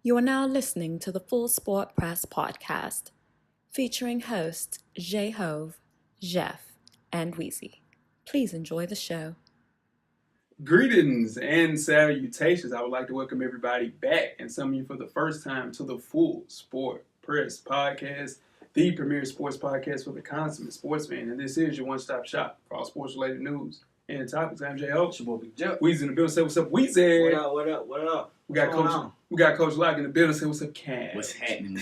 You are now listening to the Full Sport Press podcast, featuring hosts J-Hove, Jeff, and Weezy. Please enjoy the show. Greetings and salutations. I would like to welcome everybody back, and some of you for the first time, to the Full Sport Press podcast, the premier sports podcast for the consummate sportsman. And this is your one-stop shop for all sports-related news and topics. I'm J-Ho. It's your boy Big Jeff. Weezy in the building. Say what's up, Weezy. What up? We got Coach Lock in the building. Say what's up, Cam. What's happening?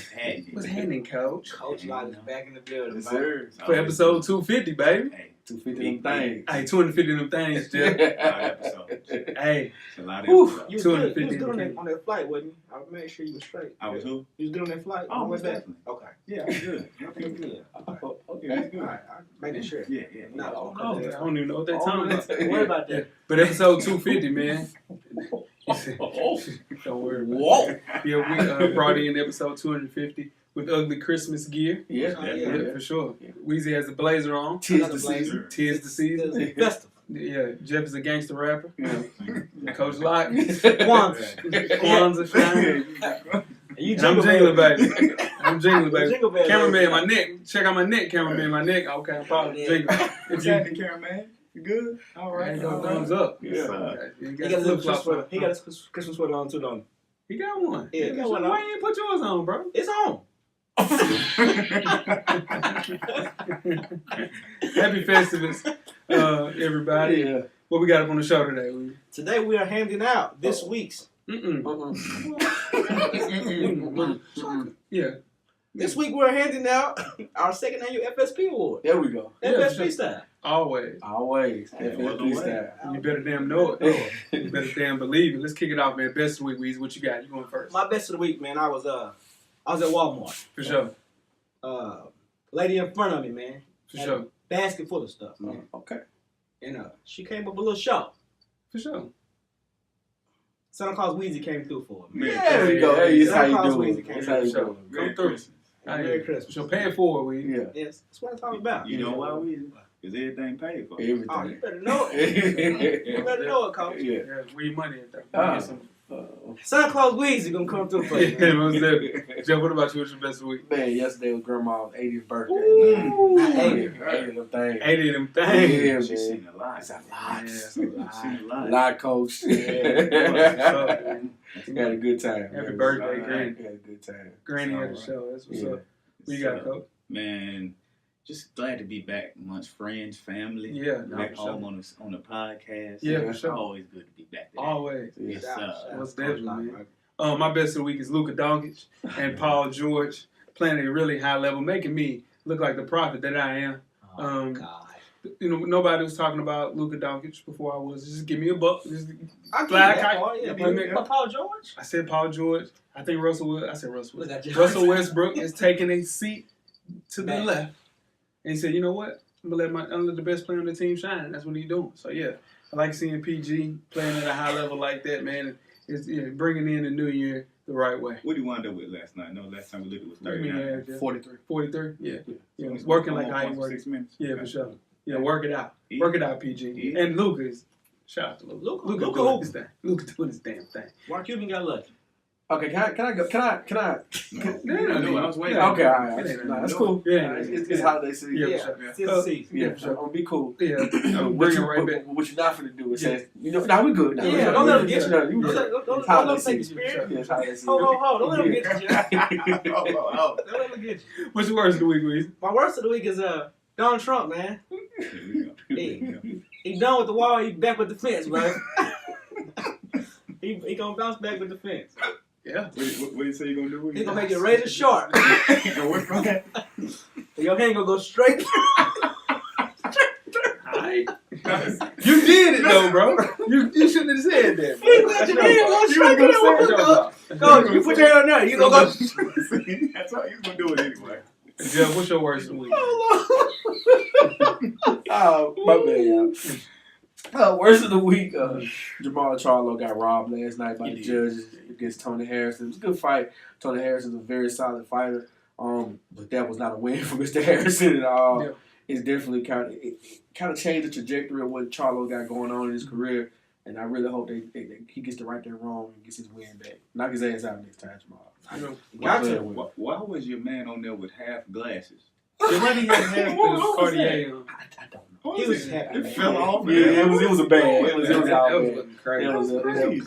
What's happening, Coach? Coach Lock is back in the building, Yes, sir. For episode 250, baby. Hey, 250 them things. Hey, 250 of them things, Jeff. a lot of episodes. Hey. It's a lot of Whew. episodes. You was 250 good on that flight, wasn't you? I would make sure you was straight. I was who? You was good on that flight? Oh, When was that? definitely. Okay. Yeah, I was good. Everything good. Okay, that's good. All right. I'm making sure. Yeah. Not Oh, all I don't even know what they're talking about. Don't worry about that. But episode 250, man. Don't worry about it. Yeah, we brought in episode 250 with ugly Christmas gear. Yeah. Yeah, for sure. Weezy has a blazer on. Tis the season. Tis the season. It's festive. Yeah, Jeff is a gangster rapper. Yeah. Coach Lock. Kwanzaa. Shine. You And I'm jingling, baby. I'm jingling, baby. Jingle bell. Cameraman, my neck. Check out my neck, cameraman, my neck. Okay, I'm probably jingling. What's happening, cameraman? You good? All right. Ain't no thumbs up. Yeah. You He got got a flip little flops Christmas sweater. on. He got his Christmas sweater on too, don't he? He got one. Yeah, he got one on. Why you ain't put yours on, bro? It's on. Happy Festivus, everybody. Yeah. What we got up on the show today? Today we are handing out this week's. Yeah. This week we're handing out our second annual FSP award. There we go. Yeah, FSP sure. style. Always. Always. Yeah, FFP well, style. You better damn know it. You better damn believe it. Let's kick it off, man. Best of the week, Weezy. What you got? You going first? My best of the week, man. I was at Walmart. For sure. Lady in front of me, man. For had sure. a basket full of stuff, man. Okay. And she came up a little short. For sure. Santa Claus Weezy came through for her. Merry There we go. Hey, that's how you do it. That's how you do it. Come through. Merry Christmas. So pay it forward, Weezy. Yeah. Yes, that's what I'm talking about. You know why we? Because everything paid for. Oh, you Everything. better know it. You better know it, Coach. Yeah. Yeah, where your money at, though? Ah. Get some- Santa Claus Weezy gonna come through for you. Yeah, Man. most definitely. Jeff, what about you? What's your best of the week? Man, yesterday was grandma's 80th birthday. Ooh. Man. 80. 80 of them things. 80 of them things. Yeah, She's man. seen a lot. It's a lot. Yeah, it's a She's seen a lot. Lot, coach. Yeah. We had a good time. Happy man. birthday, Granny. We had a good time. Granny at the Alright. show. That's what's Yeah. up. What you got, Coach? Man, just glad to be back amongst friends, family. Yeah, Back for sure. home on the podcast. Yeah, for Yeah. sure. Always good to be back there. Always. Yes, Shout sir. out Most to Coach definitely, Lock, man. right? My best of the week is Luka Doncic and Paul George playing at a really high level, making me look like the prophet that I am. Oh, God. You know, nobody was talking about Luka Doncic before I was. Just give me a buck. Just I fly get kite. that part, yeah, Yeah, but Paul George? I said Paul George. I think Russell. I said Russell. Look at you. Russell Westbrook is taking a seat to the Man. left, and he said, "You know what? I'm gonna let the best player on the team shine." That's what he's doing. So yeah, I like seeing PG playing at a high level like that, man. It's bringing in the new year the right way. What did you wind up with last night? No, last time we looked it was What do you 39. mean, Jeff? 43. 43. Yeah. Yeah. So it's Working like almost how you work. 6 minutes. Yeah, Okay. for sure. Yeah, work it out. Yeah. Work it out, PG. Yeah. And Lucas. Shout out to Luka. Luka doing who? his thing. Luka doing his damn thing. Mark Cuban got lucky. Okay, can I go? Can I? No, I was waiting. Yeah. Okay, all right. It ain't Nah, that's no- cool. Yeah, It's holiday season. Yeah, Yeah, for sure. it's his season. Yeah, for sure. I'm gonna be cool. Yeah. But Bring it you- right but back. What you're not finna do is Yeah. say, nah, we good. Nah, Yeah, we good. don't let them Yeah, get you. yeah, Don't good. let It's them holiday take the season. spirit. Yeah, it's holiday season. Hold. Don't let them get you. Jeff. Oh. Don't let them get you. What's your worst of the week, Weezy? My worst of the week is Donald Trump, man. Here we go. Here we go. He done with the wall. He back with the fence, bro. he gonna bounce back with the fence. Yeah. What do you say you're going to do? He gonna make it razor sharp. What's wrong? Your hand gonna go straight. Alright. You did it though, bro. You shouldn't have said that, bro. You got your hand go straight to the wall. Go, you put your hand on there. You gonna go. That's how you're going to do it anyway. Jeff, what's your worst of the week? Oh, my bad, y'all. Worst of the week, Jamal Charlo got robbed last night by the judges against Tony Harrison. It was a good fight. Tony Harrison's a very solid fighter, but that was not a win for Mr. Harrison at all. Yeah. It's definitely kind of changed the trajectory of what Charlo got going on in his career. And I really hope he gets to right that wrong and gets his win back. Knock his ass out next time, Jamal. Got to. Why was your man on there with half glasses? Why did he have the Cartier on? I don't know. He was happy. It fell off. Yeah, it was a bad. It was all That was bad. looking crazy. It was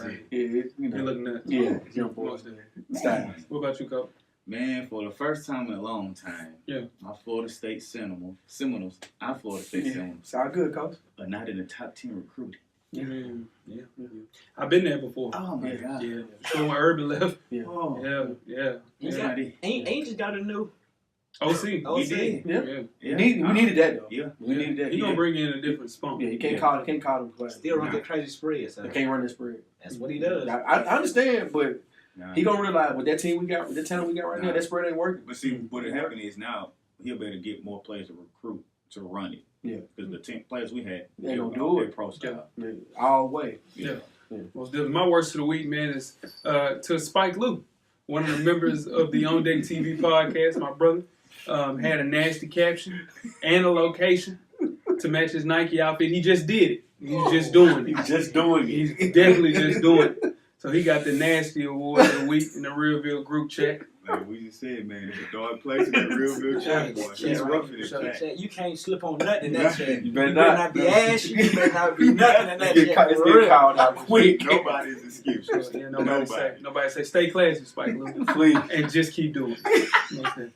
crazy. you know. You look nuts. Yeah, young boy. Style. What about you, Coach? Man, for the first time in a long time, my Florida State Seminoles, our Florida State Seminoles, Sound good, Coach. are not in the top 10 recruiting. Yeah. I've been there before. Oh my God. Yeah. So when Urban left. Yeah. Oh. Yeah. Ain't just got a new OC. We did. Yeah. Yeah. We needed that though. Yeah. We needed that. He gonna bring in a different spunk. Yeah, you can't call him play. still run the crazy spread. So He can't run the spread. that's what he does. I understand, but Nah. he gonna realize with that team we got, with the talent we got right now, that spread ain't working. But see, what happened is now he'll better get more players to recruit to run it. Yeah. Because the 10 players we had, They don't do it. Pro style. All way. Yeah. Most definitely. My worst of the week, man, is to Spike Lee, one of the members of the On Deck TV podcast. My brother had a nasty caption and a location to match his Nike outfit. He just did it. He's just doing it. He's just doing it. He's definitely just doing it. So he got the nasty award of the week in the Realville group chat. Like we just said, man, it's a dark place in the Realville chat. Boy. It's rough in the chat. You can't slip on nothing in that chat. You better not be ashy. You better not be nothing in that chat. It's getting called out quick. Nobody's excuse. Yeah, nobody say stay classy, Spike Lee. Please. And just keep doing it. You know what I'm saying?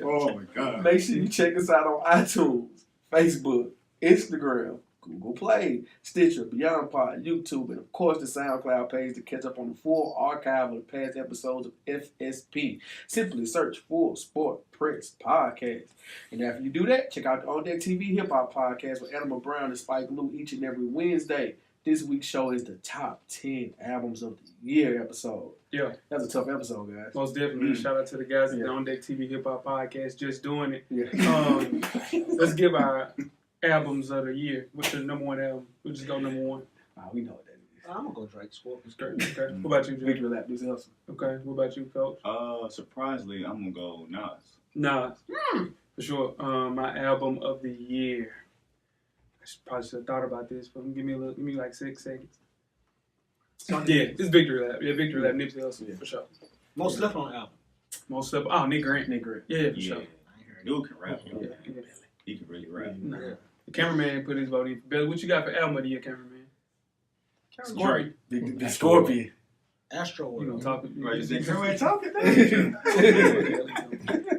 Oh my God. Make sure you check us out on iTunes, Facebook, Instagram, Google Play, Stitcher, Beyond Pod, YouTube, and of course the SoundCloud page to catch up on the full archive of the past episodes of FSP. Simply search Full Sport Press Podcast. And after you do that, check out the On Deck TV Hip Hop Podcast with Animal Brown and Spike Lee each and every Wednesday. This week's show is the top 10 albums of the year episode. Yeah. That's a tough episode, guys. Most definitely. Shout out to the guys at the On Deck TV Hip Hop Podcast just doing it. Yeah. Let's give our albums of the year. What's your number one album? We'll just go number one. We know what that is. I'm gonna go Drake Sport. Okay. What about you, Jim? Victory Lap, Lucy Hustle. Okay. What about you, Coach? Surprisingly, I'm gonna go Nas. Nas. For sure. My album of the year. I should have thought about this, but give me like 6 seconds. Yeah, it's Victory Lap. Yeah, Victory Lap, Nipsey Hussle, for sure. Most left on the album. Most stuff. Oh, Nick Grant. Yeah, for sure. Dude can rap. Yeah. He can really rap. Nah. The cameraman put his vote in for Belly. What you got for album of the year, cameraman? Drake. The Scorpion. Astro. You know, talking. Right, you think cameraman talking?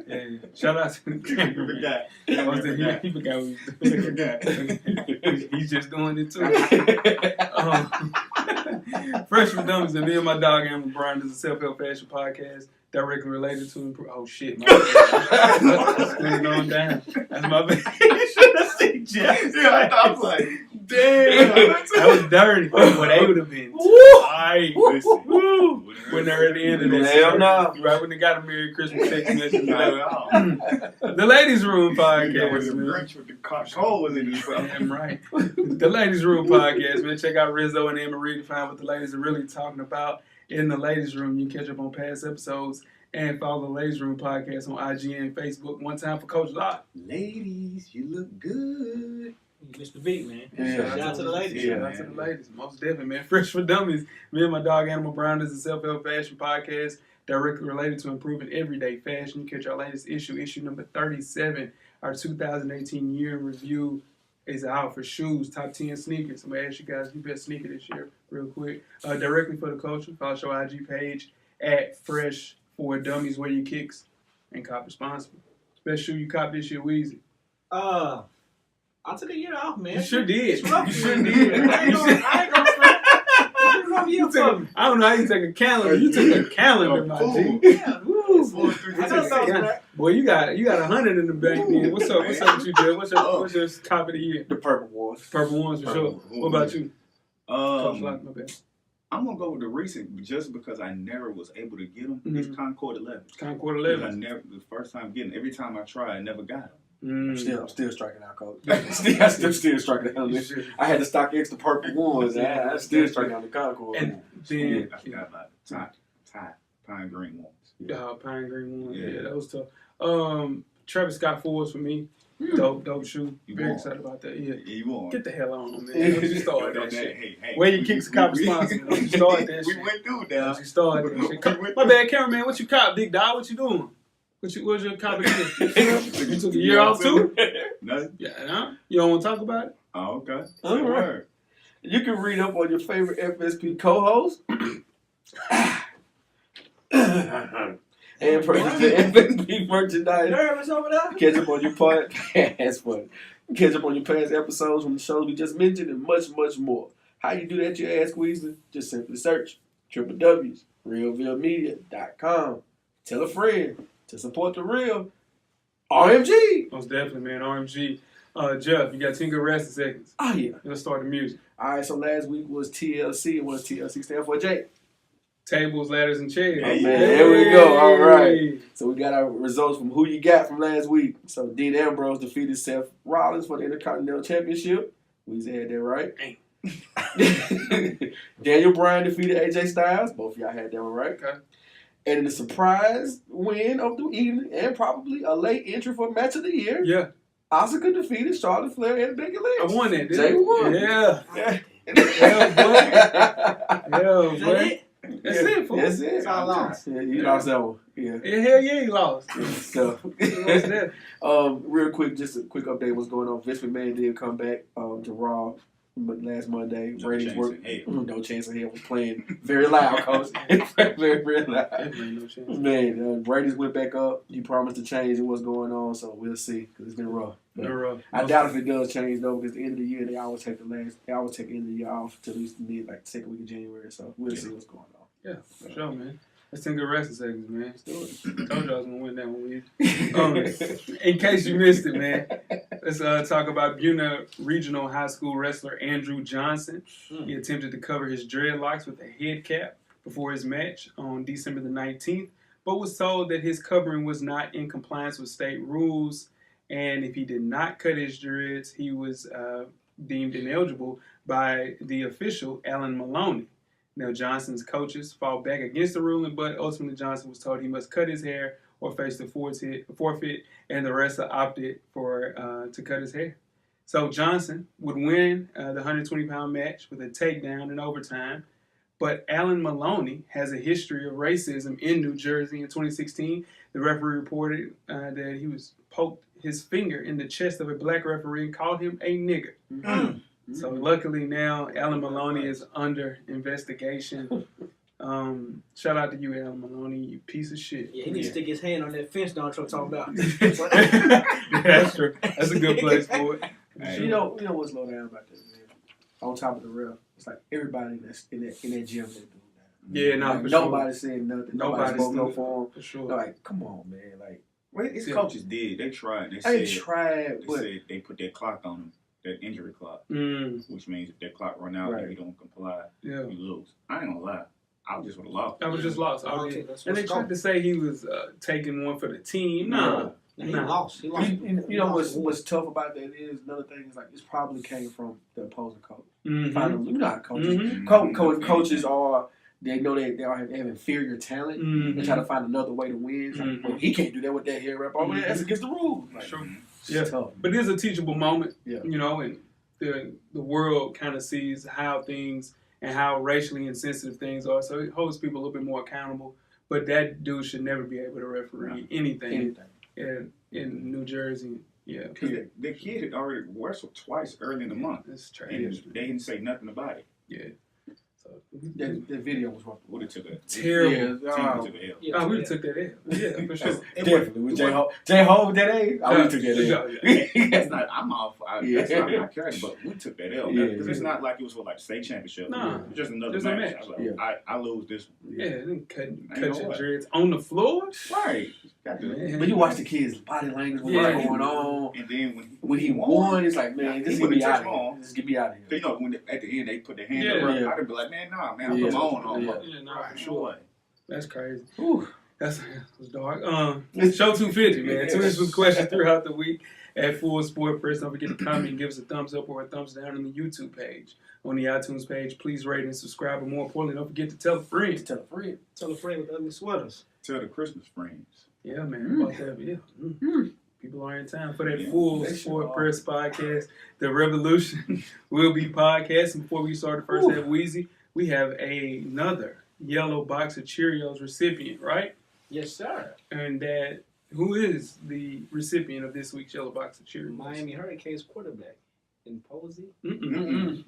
Yeah. Shout out to the cameraman. He forgot what he was doing. He's just doing it too. Fresh from Dummies and me and my dog Amber Bryan is a self-help fashion podcast directly related to improve. Oh shit, my bad. That's going down. That's my bad. You should have seen Jeff. Yeah, I was like, damn. That was dirty. But they would have been tight. Woo. When they're at the end of this. Hell no. Right when they got a Merry Christmas text message. The Ladies Room Podcast. With the Cole was in his Damn right. The Ladies Room Podcast, man. Check out Rizzo and Anne Marie to find what the ladies are really talking about in the Ladies Room. You can catch up on past episodes and follow the Ladies Room Podcast on IG and Facebook. One time for Coach Locke. Ladies, you look good. Mr. V, man. Yeah. Shout out to the ladies. Shout out to the ladies. Most definitely, man. Fresh for Dummies. Me and my dog Animal Brown is a self-help fashion podcast directly related to improving everyday fashion. You catch our latest issue number 37. Our 2018 year in review is out for shoes, top 10 sneakers. I'm going to ask you guys, you best sneaker this year, real quick. Directly for the culture, follow our IG page at Fresh for Dummies, where you kicks and cop responsible. Best shoe you cop this year, Weezy. I took a year off, man. You sure did. It's rough, You sure man. did. I ain't gonna front. It's a rough year for me. I don't know how you take a calendar. You took a calendar, my G. Yeah, woo. I took a calendar. Boy, you got 100 in the bank, man. What's up with you, Jay? What's your top of the year? The Purple Ones. Purple Ones for sure. What about you? Coach Locke, my bad. I'm gonna go with the recent just because I never was able to get them. It's Concord 11. Concord 11. The first time getting every time I tried, I never got them. I'm still striking out, Coach. I'm still striking out. I had to stock extra Purple Ones. I'm still striking out the Concord. And then I forgot about Thai Pine Green ones. Pine Green one. Yeah, that was tough. Travis Scott 4s for me. Dope shoe. You Very won. excited about that. Yeah. You won. Get the hell on, man. Don't you start that shit. Hey, Where you kicks a cop responsible. Don't you start that shit. We went through that. Don't you start that shit. My bad, cameraman. What you cop, big dog? What you doing? What's your cop again? You took a year off too? Nothing. Yeah, you don't want to talk about it? Oh, okay. All right. You can read up on your favorite FSP co-host and purchase the FSP merchandise. Nervous over there? Catch up on your podcast fun. Catch up on your past episodes from the shows we just mentioned and much, much more. How you do that, you ask Weezy? Just simply search www.realvillemedia.com. Tell a friend to support the real RMG. Most definitely, man. RMG. Jeff, you got 10 good rest seconds. Oh, yeah. Let's start the music. All right, so last week was TLC. And what does TLC stand for, Jake? Tables, ladders, and chairs. Oh, man. There we go. All right. So we got our results from Who You Got from last week. So Dean Ambrose defeated Seth Rollins for the Intercontinental Championship. Weezy had that right. Daniel Bryan defeated AJ Styles. Both of y'all had that one right. Okay. And the surprise win of the evening and probably a late entry for match of the year. Yeah. Asuka defeated Charlotte Flair and Becky Lynch. I won that, didn't Jay won. Yeah. Yeah, boy. That's it, fool. That's it. That's all I lost. Yeah, you lost that one. Yeah. Hell yeah, he lost. So, What's that? real quick, just a quick update. What's going on? Vince McMahon did come back to Raw last Monday. Ratings were no chance in hell. Was playing very loud, coach. very, very loud. Definitely no chance. Man, ratings went back up. He promised to change what's going on, so we'll see. Because it's been rough. I doubt if it does change though, because at the end of the year they always take the end of the year off till at least mid, like the second week of January. So we'll see what's going on. Yeah, for sure, man. Let's take a rest seconds, man. Let's do it. Told you I was gonna win that one. In case you missed it, man, let's talk about Buena Regional High School wrestler Andrew Johnson. He attempted to cover his dreadlocks with a head cap before his match on December the 19th, but was told that his covering was not in compliance with state rules, and if he did not cut his dreads, he was deemed ineligible by the official, Alan Maloney. Now, Johnson's coaches fought back against the ruling, but ultimately Johnson was told he must cut his hair or face the forfeit, and the wrestler opted for to cut his hair. So Johnson would win the 120-pound match with a takedown in overtime, but Alan Maloney has a history of racism in New Jersey. In 2016, the referee reported that he was poked his finger in the chest of a black referee and called him a nigger. Mm-hmm. So luckily now, Alan Maloney is under investigation. Shout out to you, Alan Maloney, you piece of shit. Yeah, he needs to stick his hand on that fence Donald Trump talking about. That's true. That's a good place for it. Hey. You know what's low down about this, man? On top of the real, it's like everybody that's in that gym they do that. Yeah, like, nobody said nothing. Nobody spoke no for him. For sure. Like, come on, man. Like, well, his coaches did. They tried. They said they put their clock on him. That injury clock, which means if that clock run out and you don't comply, you lose. I ain't gonna lie, I just would have lost. I was just lost. And they tried to say he was taking one for the team. No. He lost. He lost. You know what's tough about that is another thing is like it probably came from the opposing coach. Mm-hmm. You know how coaches, coaches are. They know they have inferior talent. They try to find another way to win. Like, well, he can't do that with that hair wrap on. That's against the rules. Like, sure. It's tough. But it is a teachable moment, you know, and the world kind of sees how things and how racially insensitive things are. So it holds people a little bit more accountable. But that dude should never be able to referee anything in New Jersey. Yeah. Because the kid had already wrestled twice early in the month. That's trash. They didn't say nothing about it. Yeah. The video was rough. Would have took a terrible. Yeah, we took that L. Yeah, for sure. Definitely. With J-Ho with that A, we took that L. That's not. I'm off. That's not my character, but we took that L because it's not like it was for like state championship. No, it's just another match. I lose this one. Yeah, then cut your dreads on the floor. Right. But you watch the kids' body language, what's going on, and then when he won, it's like, man, just get me out of here. Just get me out of here. So, you know, when at the end they put their hand up, I'd be like, man, nah, man, I'm alone. Yeah, for sure. That's crazy. Ooh. That was dark. Show 250, man. Tweet us with questions throughout the week at Full Sport Press. Don't forget to comment and give us a thumbs up or a thumbs down on the YouTube page. On the iTunes page, please rate and subscribe. But more importantly, don't forget to tell a friend. Tell a friend with ugly sweaters. Tell the Christmas friends. Yeah, man. About that, yeah. people are in town for that full sport press podcast. The revolution will be podcasting. Before we start the first half, Weezy, we have another yellow box of Cheerios recipient, right? Yes, sir. And who is the recipient of this week's yellow box of Cheerios? Miami Hurricanes quarterback in Posey. In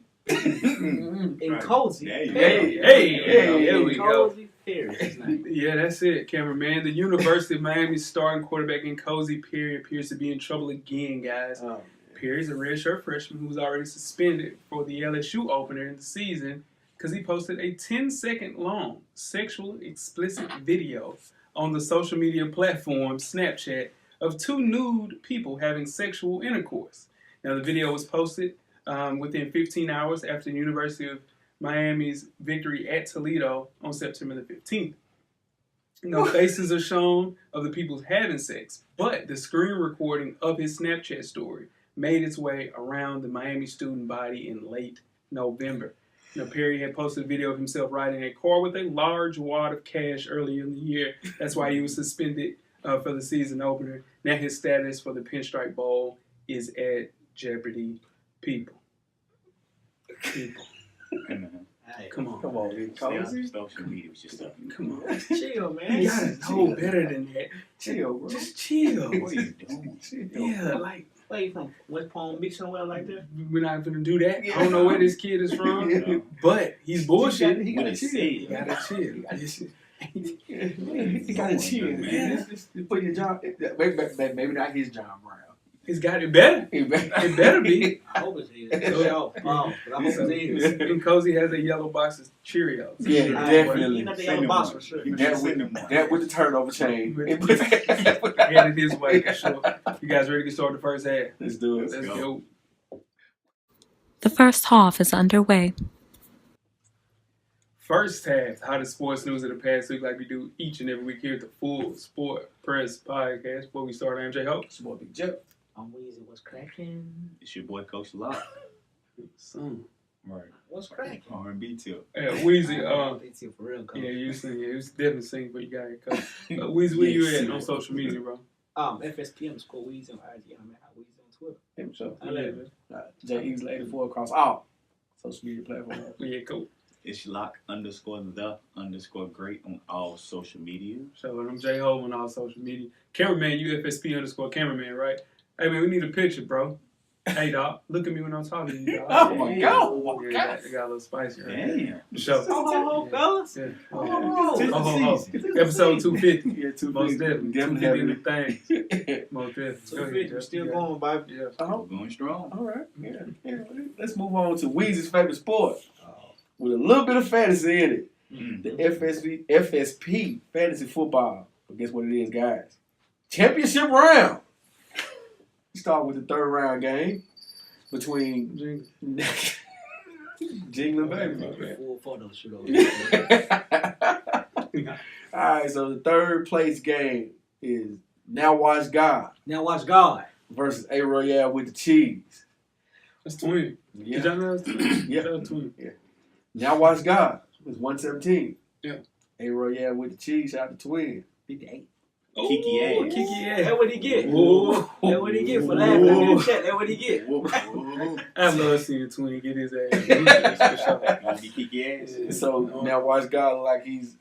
Cozy. There we go. Cozy Perry. Yeah, that's it, cameraman. The University of Miami's starting quarterback in Cozy Perry appears to be in trouble again, guys. Perry's a redshirt freshman who was already suspended for the LSU opener in the season because he posted a 10-second long sexual explicit video on the social media platform Snapchat of two nude people having sexual intercourse. Now, the video was posted within 15 hours after the University of Miami's victory at Toledo on September the 15th. No faces are shown of the people having sex, but the screen recording of his Snapchat story made its way around the Miami student body in late November. Now, Perry had posted a video of himself riding a car with a large wad of cash earlier in the year. That's why he was suspended for the season opener. Now his status for the Pinstripe Bowl is at jeopardy. People. Come on. Social media was just Come on. Chill, man. You gotta know better than that. Chill, bro. Just chill. What are you doing? Yeah, like, Where you from? West Palm Beach somewhere like that? we're not gonna do that. I don't know where this kid is from, but he's bullshit. He gotta chill. He gotta chill. He gotta chill, man. Just put your job. Maybe not his John Brown. He's got it better. It It better be. I hope it's his. But I hope it's his. And Cozy has a yellow box of Cheerios. Yeah, definitely. You know the yellow box for sure. That with the turnover chain. Headed his way for sure. You guys ready to start the first half? Let's do it. Let's go. The first half is underway. First half, hottest sports news of the past week, like we do each and every week here at the Full Sport Press Podcast. Before we start, I'm J Hope. It's your boy Big Jeff. I'm Weezy. What's cracking? It's your boy Coach Locke. Son. Right. What's cracking? R&B tip. Yeah, Weezy. It's for real, coach. Yeah, you sing. Yeah, it was definitely singing, but you got it. Weezy, where you at on social media, bro? FSP underscore Weezy on IG. I'm at Weezy on Twitter. Himself. I love it. J-Easley84 across all social media platforms. Yeah, cool. It's Locke_the_great on all social media. So I'm J Ho on all social media. Cameraman, you FSP_cameraman, right? Hey man, we need a picture, bro. Hey dog, look at me when I'm talking to you, dog. Oh my God. Yeah, it got a little spicy right there. Damn. For sure. Oh, fellas. Yeah. Oh. Episode 250. Yeah, 250. Most definitely. 250 in the thing. Most definitely. 250. We're still going, baby. Yeah. Going strong. All right. Yeah. Let's move on to Weezy's favorite sport. With a little bit of fantasy in it. The FSP fantasy football. But guess what it is, guys? Championship round. We start with the third round game between Jingling baby. Full photo shoot over. All right, so the third place game is Now Watch God Now watch God versus A Royale with the cheese. That's twin. Yeah. Did y'all know that's twin? Yeah. That's twin. Yeah. Now Watch God is 117. Yeah. A Royale with the cheese, shout out to twin. 58. Kiki ass. Kiki ass. That's what he get. Ooh. That's what he get for laughing in the chat. That's what he get. I love seeing twin get his ass. For sure. Kiki ass. So Now Watch God look like he's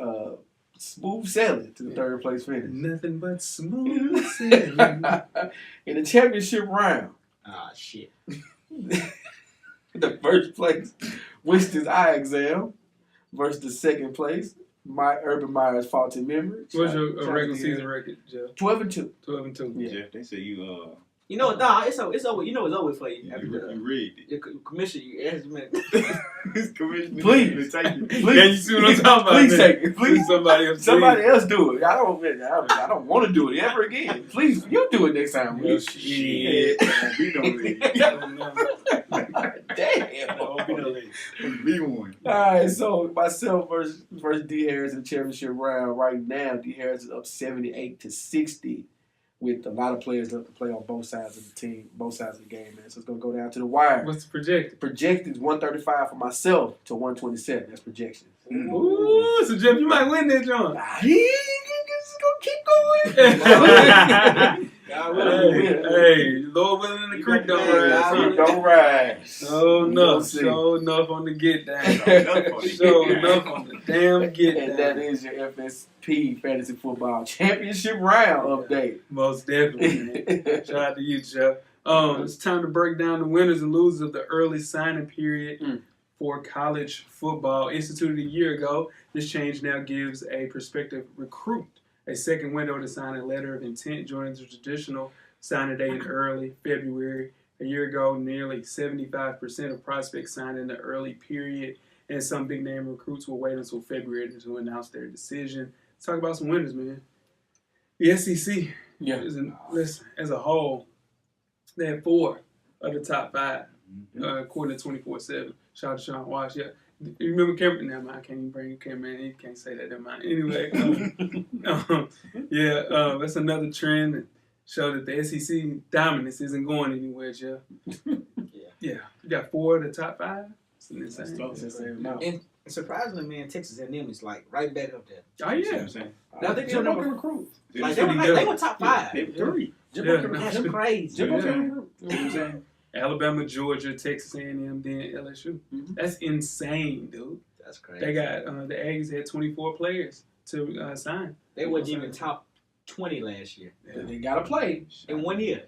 smooth sailing to the third place finish. Nothing but smooth sailing. In the championship round, Ah, shit. the first place Winston's eye exam versus the second place Urban Meyer's faulty memory. What's your regular season record, Jeff? 12-2. 12-2. Yeah. Jeff, they say you You know, nah, it's over. You know, it's over for you. you After rigged it. the commission, you asked me. Please. Yeah, you see what I'm talking about? Please man? take it. Please. Somebody Somebody else do it. I don't want to do it ever again. Please, you do it next time. Well, Please. shit. We don't rig. Damn. We don't rig. Be one. All right, so myself versus D Harris in the championship round. Right now, D Harris is up 78-60, with a lot of players left to play on both sides of the team, both sides of the game, man. So it's gonna go down to the wire. What's the projected? Projected is 135 for myself to 127. That's projections. Ooh, so Jeff, you might win that, John. He's gonna keep going. Y'all Hey, Lord willing, the creek don't rise. Don't rise. Show enough on the get down. Show enough on the damn get down. And that is your FSP Fantasy Football Championship round update. Most definitely, man. Shout out to you, Jeff. It's time to break down the winners and losers of the early signing period for college football. Instituted a year ago, this change now gives a prospective recruit a second window to sign a letter of intent, joining the traditional signing date in early February. A year ago, nearly 75% of prospects signed in the early period, and some big-name recruits will wait until February to announce their decision. Let's talk about some winners, man. The SEC, as a whole, they had 4 of the top 5, according to 24/7. Shout out to Sean Walsh. Yeah. You remember Cameron? Never mind. I can't even bring Cameron. He can't say that. Never mind. Anyway, that's another trend that showed that the SEC dominance isn't going anywhere, Jeff. Yeah. You got 4 of the top 5. It's insane. And surprisingly, man, Texas A&M is like right back up there. Oh yeah. Now they Jim Booker recruit. Like they were top 5. They were 3. Jim Booker that's crazy. Jim Booker recruit. You know what I'm saying? Alabama, Georgia, Texas A&M, then LSU. That's insane, dude. That's crazy. They got the Aggies had 24 players to sign. They weren't even top 20 last year. Yeah. They gotta play in 1 year.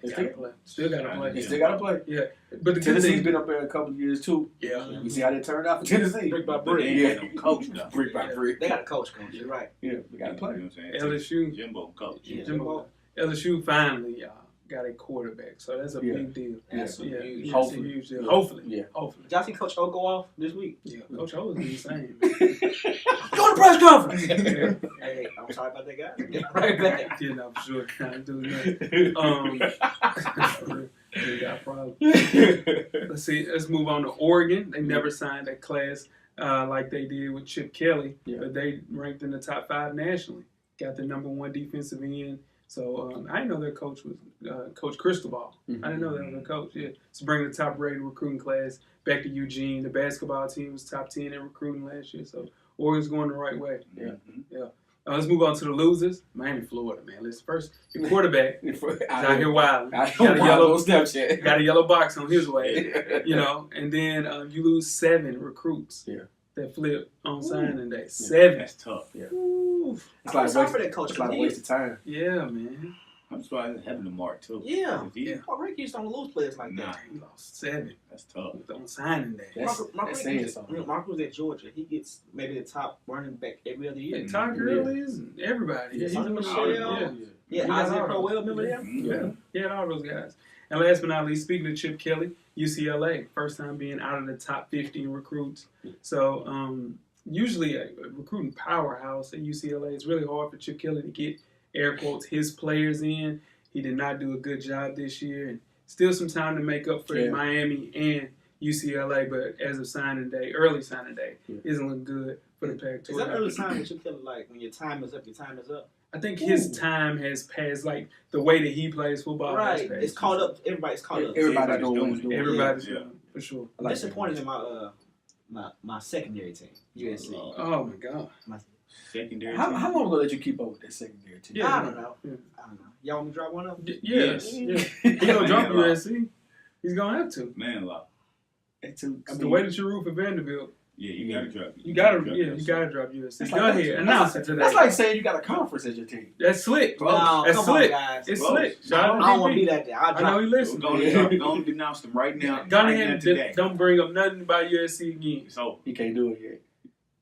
Still gotta play. They still gotta play. Yeah, but the Tennessee's been up there a couple of years too. Yeah, we see how they turned out for Tennessee. Brick by brick. Coach brick by brick. They got a coach. You're right. Yeah, we gotta play. You know what I'm saying? LSU, Jimbo coach. Jimbo. LSU finally got a quarterback, so that's a big deal. Huge. Hopefully. Hopefully. Y'all see Coach O go off this week? Yeah, Coach O was insane. Go to press conference. Hey, I'm sorry about that guy. Get right back. Yeah, no, for sure. Can't do that. They got problems. Let's move on to Oregon. They never signed a class like they did with Chip Kelly, but they ranked in the top 5 nationally. Got the #1 defensive end. So I didn't know their coach was Coach Cristobal. I didn't know that was their coach. Yeah, so bringing the top-rated recruiting class back to Eugene. The basketball team was top 10 in recruiting last year. So Oregon's going the right way. Yeah. Let's move on to the losers. Miami, Florida, man. Let's first your quarterback is out here wilding. Got a yellow box on his way. And then you lose 7 recruits. Yeah. That flip on signing day. 7. That's tough. Yeah. It's like sorry for that coach. It's like a waste of time. Yeah, man. I'm surprised it's happened to Mark too. Yeah. Rick used to lose players like that. He lost 7. That's tough. On signing day. That's saying something. Mark was at Georgia. He gets maybe the top running back every other year. Todd Gurley's and everybody. He's Michelle. Isaiah Crowell, remember them? Yeah, all those guys. And last but not least, speaking of Chip Kelly, UCLA, first time being out of the top 50 in recruits. So usually a recruiting powerhouse at UCLA. It's really hard for Chip Kelly to get, air quotes, his players in. He did not do a good job this year. And still some time to make up for Miami and UCLA, but as of early signing day, isn't looking good for the Pac-12. Is that early signing with Chip Kelly, like when your time is up, your time is up? I think his time has passed, like the way that he plays football. Right, has passed. it's caught up. Everybody's caught up. Everybody's doing it. Everybody's doing it, for sure. Disappointed in my secondary team, USC. Oh my God. My secondary team. How long ago did you keep up with that secondary team? Yeah, I don't know. Y'all want me to drop one up? Yes. He gonna drop USC. He's gonna have to. Man, lock. The way that you root for Vanderbilt. Yeah, you gotta drop. You gotta drop USC. Go ahead, announce it today. That's like saying you got a conference as your team. That's slick, bro. No, that's slick. On, guys. It's slick. I don't want to be that there. I know he listens. Don't denounce them right now. Don't bring up nothing about USC again. So he can't do it yet.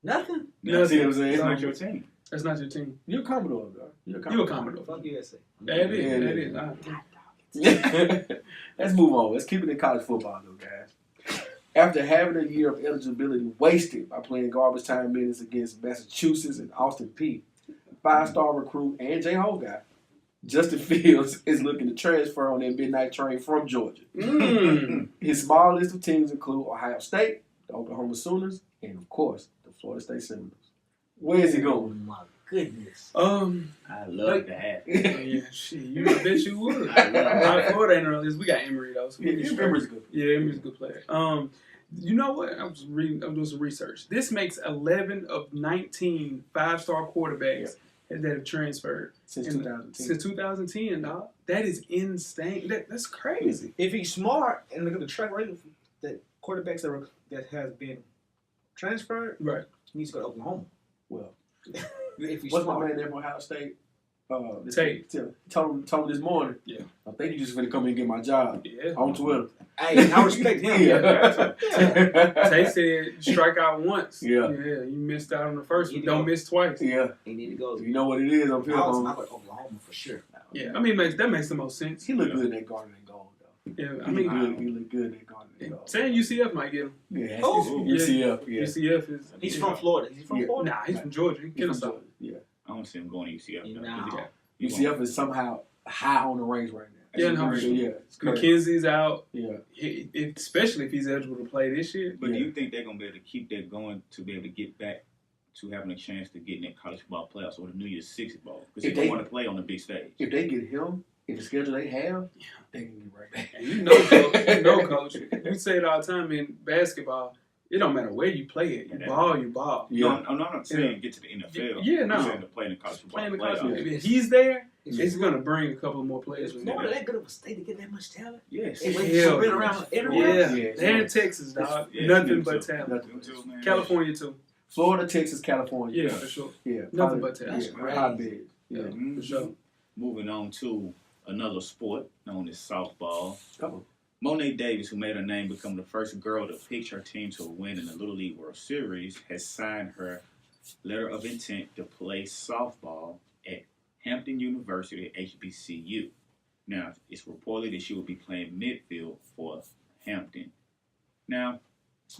Nothing. You see what I'm saying? It's not your team. That's not your team. You're a Commodore, bro. You're a Commodore. Fuck USC. That is. Let's move on. Let's keep it in college football, though, guys. After having a year of eligibility wasted by playing garbage time minutes against Massachusetts and Austin Peay, 5-star recruit and J-Ho guy, Justin Fields is looking to transfer on that midnight train from Georgia. His small list of teams include Ohio State, the Oklahoma Sooners, and, of course, the Florida State Seminoles. Where is he going? Oh, my goodness. I love that. Yeah, shit. I bet you would. Florida ain't on the list. We got Emory, though. So Emory's good. Yeah, Emory's a good player. You know what? I'm doing some research. This makes 11 of 19 5-star quarterbacks that have transferred since 2010. Since 2010, dog. That is insane. That's crazy. If he's smart and look at the track record that quarterbacks that has been transferred, right, he needs to go to Oklahoma. Well, if he's what's smart. my man there from Ohio State? Tate. Told him this morning. Yeah. I think you just gonna come in and get my job. Yeah. On Twitter. Hey, I respect him. Tate said strike out once. Yeah. Yeah. You missed out on the first one. Don't miss twice. Yeah. He need to go. You know what it is. I'm feeling I'll go to Oklahoma for sure. Yeah. I mean, that makes the most sense. He looked good in that garden and gold, though. Yeah. He looked good in that garden and gold. Saying UCF might get him. Yeah. Oh. UCF. Yeah. UCF is. He's from Florida. He's from Florida. Nah, he's from Georgia. He He's from Kennesaw. Georgia. Yeah. I don't see him going to UCF. No. UCF is somehow high on the range right now. Yeah, no, yeah. McKenzie's out. Yeah. Especially if he's eligible to play this year. But do you think they're going to be able to keep that going to be able to get back to having a chance to get in that college football playoffs or the New Year's Six ball? Because they want to play on the big stage. If they get him, in the schedule they have, they can get right back. And you know, coach. We say it all the time in basketball. It don't matter where you play it. You ball. Yeah. No, I'm not saying get to the NFL. Yeah, no. I'm saying to play in the college football playoffs. If he's there, it's going to bring a couple more players. Is Florida that good of a state to get that much talent? Yes. They've been around everywhere. Yeah. They're in Texas, dog. Yeah, Nothing but talent. California, too. Florida, Texas, California. Yeah, for sure. Yeah. Nothing but talent. Yeah. High bid. Yeah, for sure. Moving on to another sport known as softball. Oh. Monet Davis, who made her name become the first girl to pitch her team to a win in the Little League World Series, has signed her letter of intent to play softball at Hampton University HBCU. Now, it's reported that she will be playing midfield for Hampton. Now,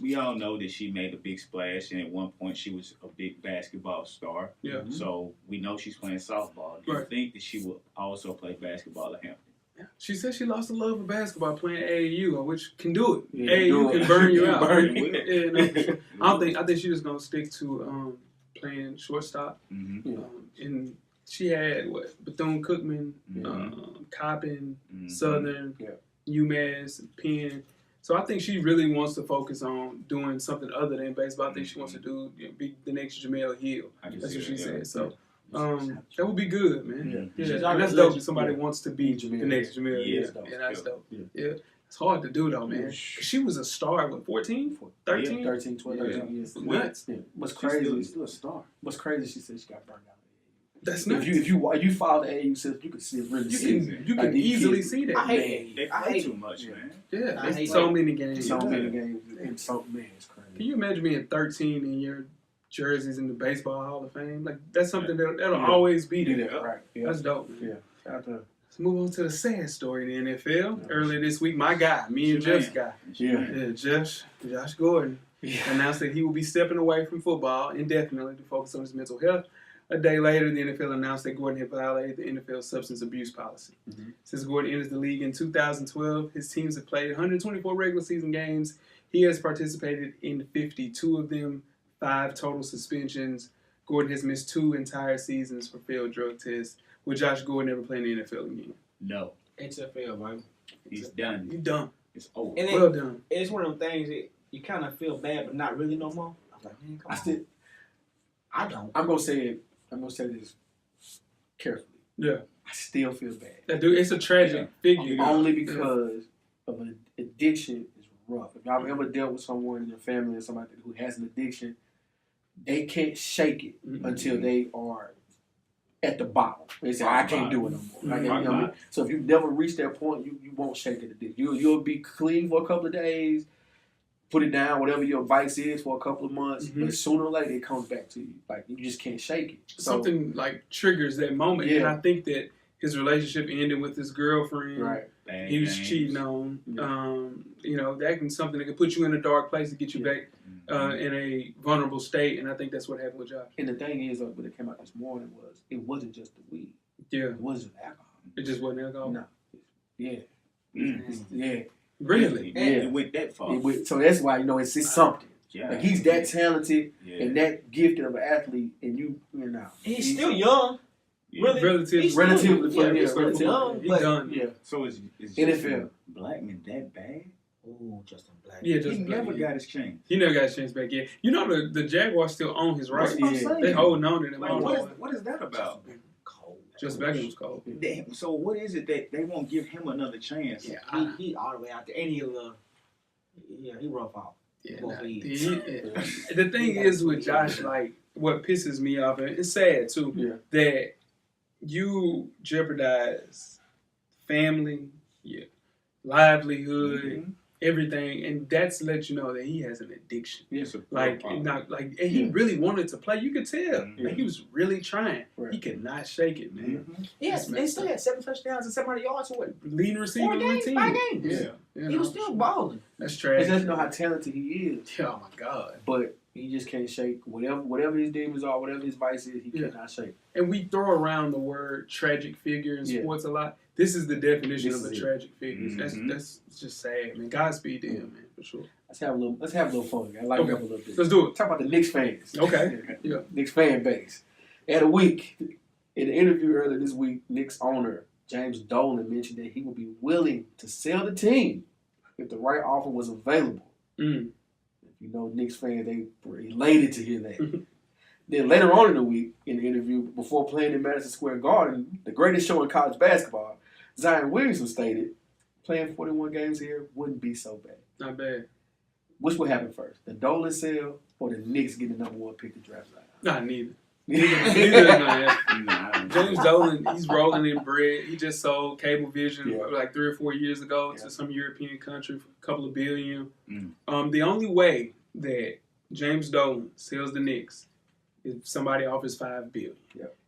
we all know that she made a big splash, and at one point she was a big basketball star. Yeah. Mm-hmm. So we know she's playing softball. Do you think that she will also play basketball at Hampton? She said she lost the love of basketball playing AAU, which can do it. Yeah, AAU can burn you out. Burn you. Yeah, no, I think she's just gonna stick to playing shortstop. Mm-hmm. And she had Bethune-Cookman, Coppin, Southern, UMass, Penn. So I think she really wants to focus on doing something other than baseball. I think she wants to do be the next Jamel Hill. That's what she said. So. That would be good, man. Yeah. And that's dope if somebody wants to be the next Jamel. Yeah, that's dope. Yeah. It's hard to do, though, man. 'Cause she was a star, 14? 13? 13, 12, 13 years. Nuts. Yeah. What's crazy? She's still a star. What's crazy? She said she got burned out. That's nuts. If you follow the AAU system, you can see it really. You can easily see that. I hate They play too much, man. Yeah, it's so many games. So many games, and so man, it's crazy. Can you imagine being 13 and your jerseys in the Baseball Hall of Fame? Like that's something that'll always be there. Right. Yeah. That's dope. Yeah. Let's move on to the sad story in the NFL. Earlier this week, my guy, me and Jeff's guy, Josh Gordon, announced that he will be stepping away from football indefinitely to focus on his mental health. A day later, the NFL announced that Gordon had violated the NFL substance abuse policy. Mm-hmm. Since Gordon entered the league in 2012, his teams have played 124 regular season games. He has participated in 52 of them, 5 total suspensions. Gordon has missed 2 entire seasons for failed drug tests. Will Josh Gordon ever play in the NFL again? No. XFL, man. He's done. You done. It's over. And well done. It's one of them things that you kind of feel bad, but not really no more. I was like, man, come on. I don't. I'm gonna say this carefully. Yeah. I still feel bad. That dude, it's a tragic figure. Only because of an addiction is rough. If y'all ever dealt with someone in your family or somebody who has an addiction, they can't shake it until they are at the bottom. They say, I can't do it no more. So if you never reach that point, you won't shake it. You'll be clean for a couple of days, put it down, whatever your vice is for a couple of months, but sooner or later it comes back to you. Like, you just can't shake it. So, something like triggers that moment. Yeah. And I think that his relationship ended with his girlfriend. Right. He was cheating on. That can something that can put you in a dark place to get you back in a vulnerable state. And I think that's what happened with Josh. And the thing is, what it came out this morning was, it wasn't just the weed. Yeah. It wasn't alcohol. It just wasn't alcohol? No. Yeah. Mm-hmm. Yeah. Really? Yeah. It went that far. So that's why, it's something. Yeah. Like, he's that talented and that gifted of an athlete, and you know. He's still young. Yeah. Really? Relatively. He's still He's young. done. But He done. Yeah. So is NFL. Blackman that bad? Ooh, Justin Black. Yeah, He just never got his chance. He never got his chance back yet. You know the Jaguars still own his rights. That's what I'm saying. They holding on to them. Like, what is that about? Cold. Just Beckham was cold. So what is it that they won't give him another chance? Yeah, He all the way out there, and he rough out. Yeah, the thing is with Josh, like what pisses me off, and it's sad too, that you jeopardize family, livelihood, everything, and that's let you know that he has an addiction. Yes, and he really wanted to play. You could tell, like he was really trying. Right. He could not shake it, man. Yes, they still had 7 touchdowns and 700 yards. What? Leading receiver on the team. 5 games. Yeah, He was still balling. That's He trash. doesn't know how talented he is. Oh my God! But he just can't shake whatever his demons are, whatever his vice is. He cannot shake. And we throw around the word tragic figure in sports a lot. This is the definition of a tragic figure. That's just sad, man. Godspeed to him, man, for sure. Let's have a little fun. I like that a little bit. Let's do it. Talk about the Knicks fans. Okay. Yeah. Knicks fan base. At a week, in an interview earlier this week, Knicks owner James Dolan mentioned that he would be willing to sell the team if the right offer was available. If you know Knicks fans, they were elated to hear that. Then later on in the week, in the interview, before playing in Madison Square Garden, the greatest show in college basketball, Zion Williamson stated, playing 41 games here wouldn't be so bad. Not bad. Which would happen first? The Dolan sale or the Knicks getting the #1 pick to draft Zion? Nah, neither. Neither is gonna happen. James Dolan, he's rolling in bread. He just sold Cablevision like 3 or 4 years ago to some European country for a couple of billion. The only way that James Dolan sells the Knicks is if somebody offers $5 billion.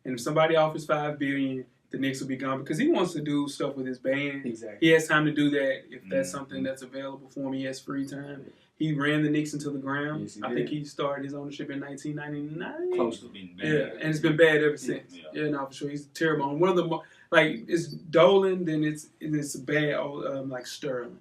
And if somebody offers $5 billion, the Knicks will be gone because he wants to do stuff with his band. Exactly. He has time to do that if that's something that's available for him. He has free time. He ran the Knicks into the ground. Yes, I think he started his ownership in 1999. Close to being bad. Yeah, and it's been bad ever since. Yeah, no, for sure. He's terrible. And one of the it's Dolan, then it's bad like Sterling.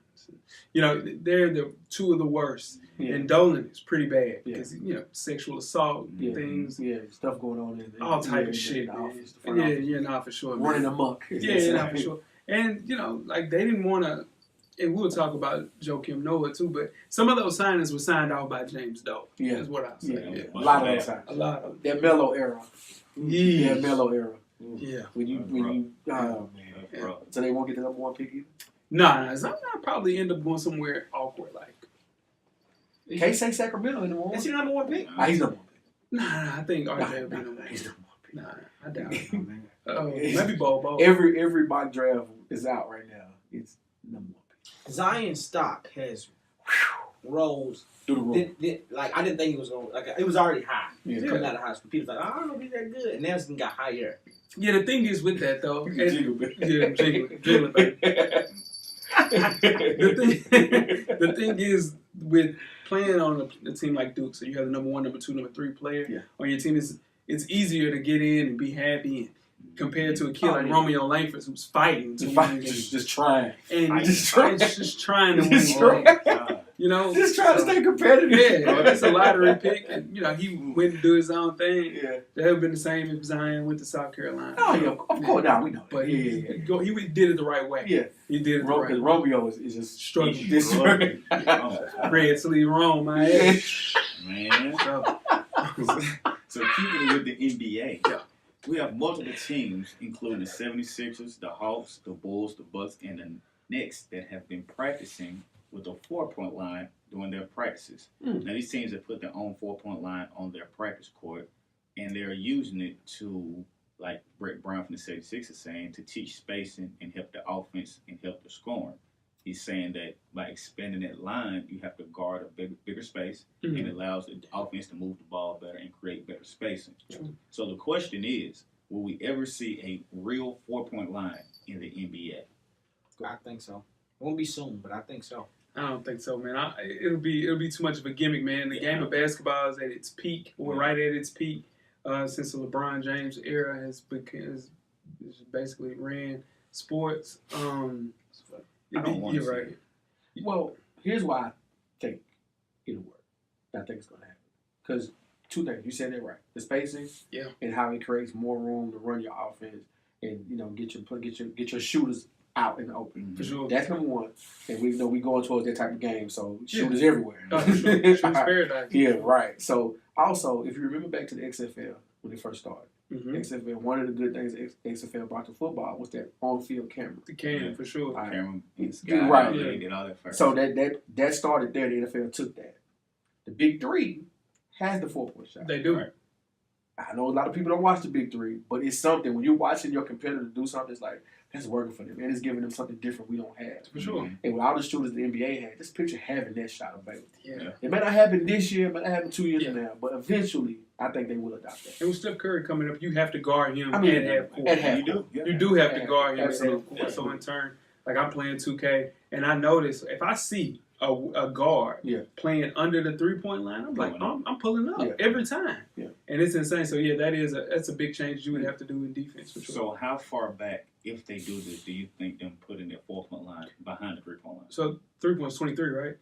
You know, they're the two of the worst. Yeah. And Dolan is pretty bad because sexual assault things. Yeah, stuff going on in there. All type of shit. Office, for sure. Running amok. Yeah, for sure. And like they didn't want to. And we'll talk about Joakim Noah too, but some of those signings were signed off by James Dolan. Yeah, is what I say. A lot of those signings. A lot of them. That Melo era. Yeah, Melo era. Yeah. When you so they won't get the #1 pick either. Nah, Zion probably end up going somewhere awkward like. Can't say Sacramento anymore. Is he #1 pick? He's #1 pick. Nah, I think RJ will be #1. He's #1 pick. Nah, I doubt it. Maybe Bobo. Every mock draft is out right now. It's #1 pick. Zion's stock has rose through the roof. Like I didn't think it was going. Like it was already high coming out of high school. People like, I don't know if he's that good, and now it's got higher. Yeah, the thing is with that though, jiggling. The thing is with playing on a team like Duke, so you have the #1, #2, #3 player on your team. It's easier to get in and be happy compared to a kid like Romeo Langford who's fighting, just trying, and just trying to win. Just trying to stay competitive. Yeah, it's a lottery pick, and he went to do his own thing. Yeah, that would have been the same if Zion went to South Carolina. Oh yeah, of course. Now we know. But he did it the right way. Yeah, he did it the right way. Because Romeo is just struggling. Red sleeve Rome, my ass. Man. So keeping it with the NBA, we have multiple teams, including the 76ers, the Hawks, the Bulls, the Bucks, and the Knicks that have been practicing with a 4-point line during their practices. Now, these teams have put their own 4-point line on their practice court, and they're using it to, like Brett Brown from the 76ers is saying, to teach spacing and help the offense and help the scoring. He's saying that by expanding that line, you have to guard a bigger space, and it allows the offense to move the ball better and create better spacing. So the question is, will we ever see a real 4-point line in the NBA? I think so. It won't be soon, but I think so. I don't think so, man. It'll be too much of a gimmick, man. The game of basketball is at its peak, or right at its peak, since the LeBron James era has basically ran sports. You're right. Well, here's why I think it'll work. I think it's going to happen. Because two things. You said that right. The spacing and how it creates more room to run your offense and, get your shooters out in the open. For sure. That's number one. And we know we going towards that type of game, so shooters everywhere. Oh, for sure. Shooter's paradise. Yeah, right. So also, if you remember back to the XFL when it first started, Mm-hmm. XFL, one of the good things XFL brought to football was that on-field camera. The cam, for sure. Right. Cameron, Right. They did all that first. So that started there. The NFL took that. The Big Three has the 4-point shot. They do. Right. I know a lot of people don't watch the Big Three, but it's something when you're watching your competitor do something. It's like that's working for them, and it's giving them something different we don't have. For sure. And with all the shooters the NBA had, just picture having that shot available. Yeah. It may not happen this year, it may not happen 2 years Yeah. from now, but eventually, I think they will adopt that. And with Steph Curry coming up, you have to guard him I mean, at half court. at half You do. Yeah. You do have to Yeah, guard him at half absolutely. court. So in turn, like I'm playing 2K, and I notice if I see a guard playing under the 3-point line, I'm like, I'm pulling up every time. Yeah. And it's insane. So yeah, that's a big change you would have to do in defense for sure. So how far back, if they do this, do you think them putting their 4-point line behind the 3-point line? So 3 points, 23, right?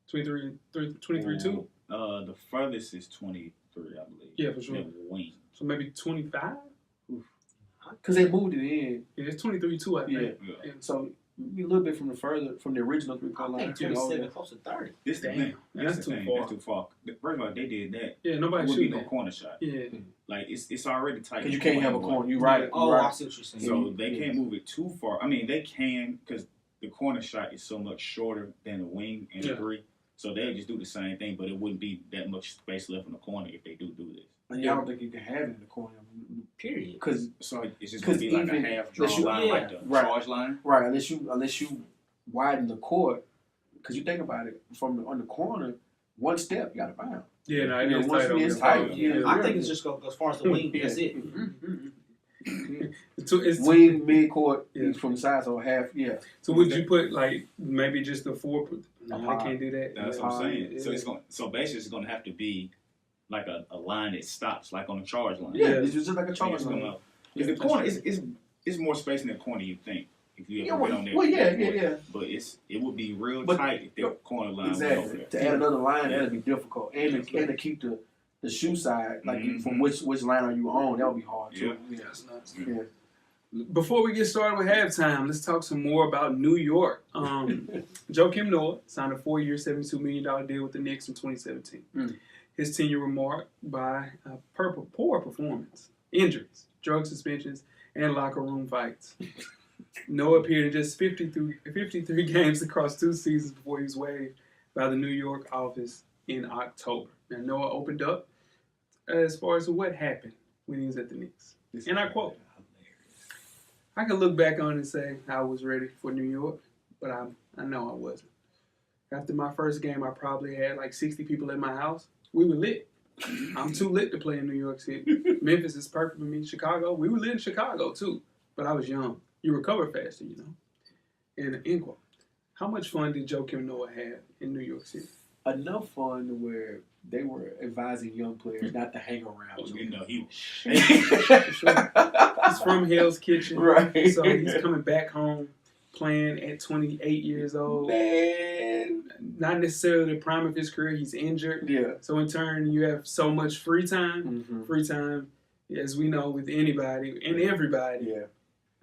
23, 2. The furthest is 23, I believe. Yeah, for sure. Then wing. So maybe 25. Because they moved it in. Yeah, it's 23-2, I think. Yeah. So a little bit from the original 3-point line. I think 27 close to 30. This the Damn, thing. that's That's the too thing. far. That's too far. First of all, they did that. Yeah, It nobody would be shooting no that. corner shot. Yeah. Like it's already tight. Because you can't have a corner. You're right. Oh, You're I right. see what you're saying. So they can't move it too far. I mean, they can because the corner shot is so much shorter than the wing and the 3. So they'll just do the same thing, but it wouldn't be that much space left in the corner if they do this. And I don't think you can have it in the corner. Period. Because So it's just going to be like a even- half draw unless you- line, like the Right. charge line. right, unless you widen the court, because you think about it, on the corner, one step you got to bounce. Yeah, no, it is once tight. it is over tight, there. yeah. I think it's just going to go as far as the wing. Yeah. That's it. It's Wing, mid court, Yeah. each from the side, so half. Yeah, So would you put like maybe just the 4? No, A I pod. can't do that. That's Yeah. what I'm saying. Yeah. So basically, it's going to have to be like a line that stops, like on the charge line. yeah, it's just like a Because charge line. the corner is more space in the corner you think if you Yeah, ever get on there. well, yeah. But it would be real But- tight if the corner line was over Exactly. there. To add another line, Yeah. that'd be difficult, and to keep the shoe side, like Mhm. from which line are you on? That would be hard too. Yeah. That's nuts. Yeah. Before we get started with halftime, let's talk some more about New York. Joakim Noah signed a 4-year, $72 million deal with the Knicks in 2017. Mm. His tenure was marked by a poor performance, injuries, drug suspensions, and locker room fights. Noah appeared in just 53 games across 2 seasons before he was waived by the New York office in October. Now, Noah opened up as far as what happened when he was at the Knicks. And I quote, I can look back on it and say I was ready for New York, but I know I wasn't. After my first game, I probably had like 60 people at my house. We were lit. I'm too lit to play in New York City. Memphis is perfect for me. Chicago, we were lit in Chicago too, but I was young. You recover faster, you know. And end quote. How much fun did Joakim Noah have in New York City? Enough fun to where they were advising young players not to hang around. Oh, you know, he For sure. He's from Hell's Kitchen, Right. so he's coming back home playing at 28 years old. Man. Not necessarily the prime of his career. He's injured. Yeah. So in turn, you have so much free time. Mm-hmm. Free time, as we know, with anybody and everybody. Yeah.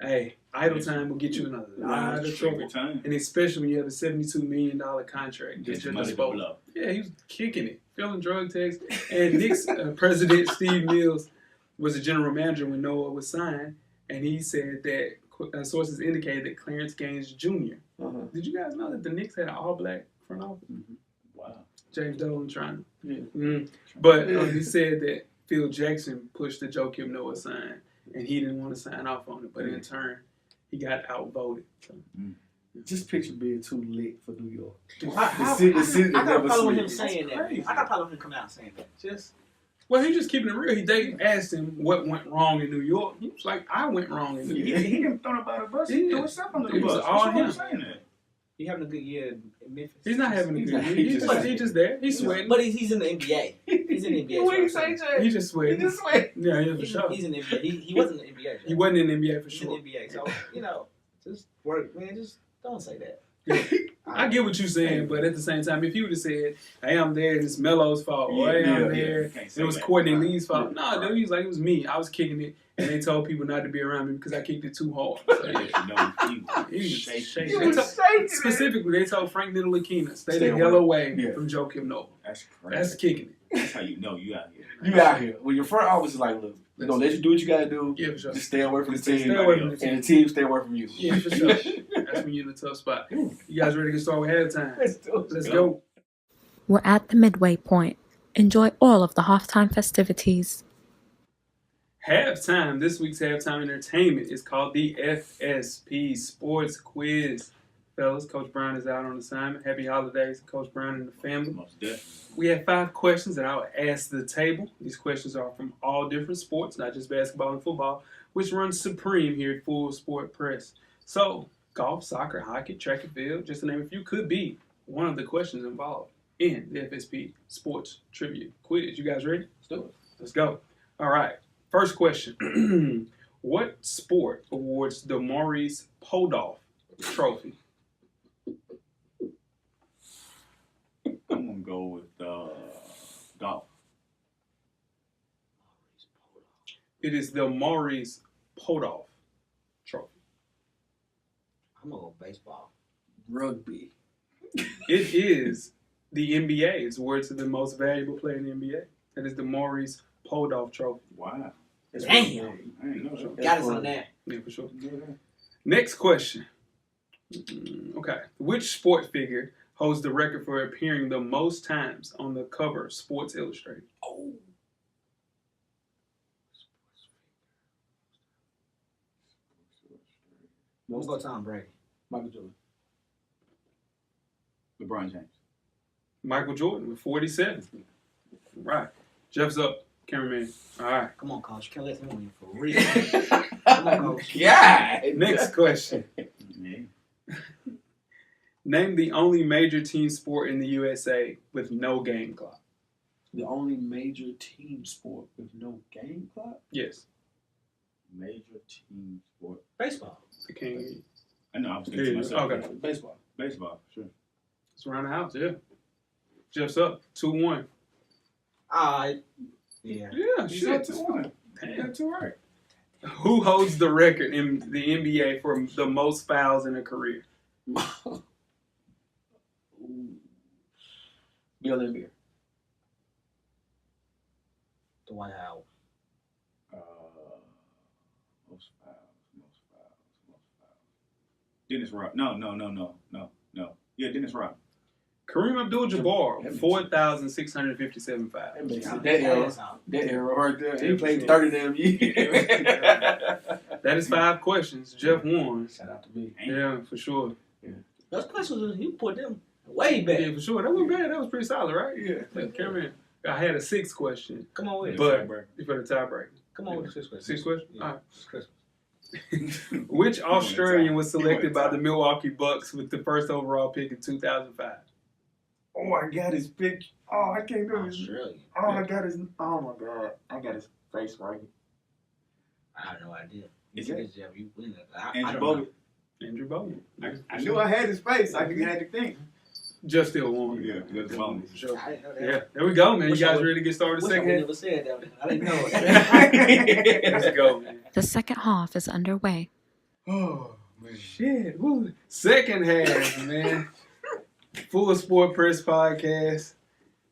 Hey, idle time will get you in a lot of trouble. every time. And especially when you have a $72 million contract. Gets at your money to disposal. blow. Yeah, he was kicking it, filling drug tags. And Knicks president Steve Mills was the general manager when Noah was signed, and he said that sources indicated that Clarence Gaines Jr. Uh-huh. Did you guys know that the Knicks had an all-black front office? Wow. James Dolan trying to. Yeah. But he said that Phil Jackson pushed the Joakim Noah sign, and he didn't want to sign off on it. But in turn, he got outvoted. So. Just picture being too lit for New York. I The city got a never problem with him sleeps. saying that. crazy. I got a problem with him coming out saying that. Just Well, he just keeping it real. They asked him what went wrong in New York. He was like, I went wrong in New He York. didn't throw nobody a bus. He Yeah. threw himself under the It was bus. all That's what I'm him. saying that. he having a good year in Memphis. He's not having a He's good not- year. he's He's just- just there. He's sweating. But he's in the NBA. He's in the NBA. What do you so I'm say, saying. Jay? He just sweating. He just went. Yeah, yeah, for He's, sure. he's in the NBA. He wasn't in the NBA. He wasn't in the NBA for He's in sure. the NBA. So, just work, man. Just don't say that. I get what you're saying, but at the same time, if you would have said, "Hey, I'm there, it's Melo's fault," or "Hey, I'm there, it was Courtney Lee's fault," no, dude, he was like, "It was me. I was kicking it, and they told people not to be around me because I kicked it too hard." So, he was shaking. Specifically, they told Frank Ntilikina, stay the hell away from Joe Kim Noble. That's crazy. That's kicking it. That's how you know you out here. You out here. When your front office is like, look, we're going to let you do what you got to do. Yeah, for sure. Just stay away from the team. Stay away from the team. And the team stay away from you. Yeah, for sure. That's when you're in a tough spot. You guys ready to get started with halftime? Let's go. We're at the midway point. Enjoy all of the halftime festivities. Halftime, this week's halftime entertainment is called the FSP Sports Quiz. Fellas, Coach Brown is out on assignment. Happy holidays, Coach Brown and the family. Most definitely. We have 5 questions that I will ask the table. These questions are from all different sports, not just basketball and football, which runs supreme here at Full Sport Press. So, golf, soccer, hockey, track and field, just to name a few, could be one of the questions involved in the FSP Sports Trivia Quiz. You guys ready? Let's do it. Let's go. All right. First question. What sport awards the Maurice Podolph Trophy? I'm going to go with golf. It is the Maurice Podolph Trophy. I'm going to go baseball. Rugby. It is the NBA. It's awarded to the most valuable player in the NBA. That is the Maurice Podolph Trophy. Wow. Damn. I ain't know that. Got us on that. Yeah, for sure. Next question. Okay. Which sport figure holds the record for appearing the most times on the cover of Sports Illustrated? Oh. We'll go Tom Brady. Michael Jordan. LeBron James. Michael Jordan with 47. Right. Jeff's up, cameraman. All right. Come on, Coach. You can't let him win for real. Come on, Coach. Yeah. Next question. Yeah. Name the only major team sport in the USA with no game clock. The only major team sport with no game clock? Yes. Major team sport. Baseball. I can't hear you. I know. I was thinking to myself. Okay. Baseball. Baseball, sure. It's around the house, yeah. Jeff's up, 2-1. Yeah. Yeah, He's shit. up to 1. That's all right. Who holds the record in the NBA for the most fouls in a career? Bill Embiid. Dwight Howard. Most fouls. Dennis Rodman. No. Yeah, Dennis Rodman. Kareem Abdul-Jabbar, 4,657 fouls. That era right there. He played 30 damn years. That is 5 questions. Jeff won. Shout out to me. Yeah, for sure. Those questions, you put them way back. Yeah, for sure. That wasn't bad. That was pretty solid, right? Yeah. Cameraman. I had a 6th question. Come on with it. But for the tiebreaker. Come on with the 6th question. 6th question? Yeah. All right. It's Christmas. Which Australian was selected by the Milwaukee Bucks with the first overall pick in 2005? Oh, I got his picture. Oh, I can't do his. Australia. Oh, I got his. Oh my God, I got his face right. I have no idea. Is it? Jeff, you win it. Andrew Bogut. Andrew Bogut. I knew I had his face. I had to think. Jeff still won. Yeah, that's wrong. For sure. I didn't know that. Yeah, there we go, man. You Wish guys I ready to get started? Wish I Second half? never said that. I didn't know it. Let's go, man. The second half is underway. Oh, man. Shit. Woo. Second half, man. Full Sport Press Podcast,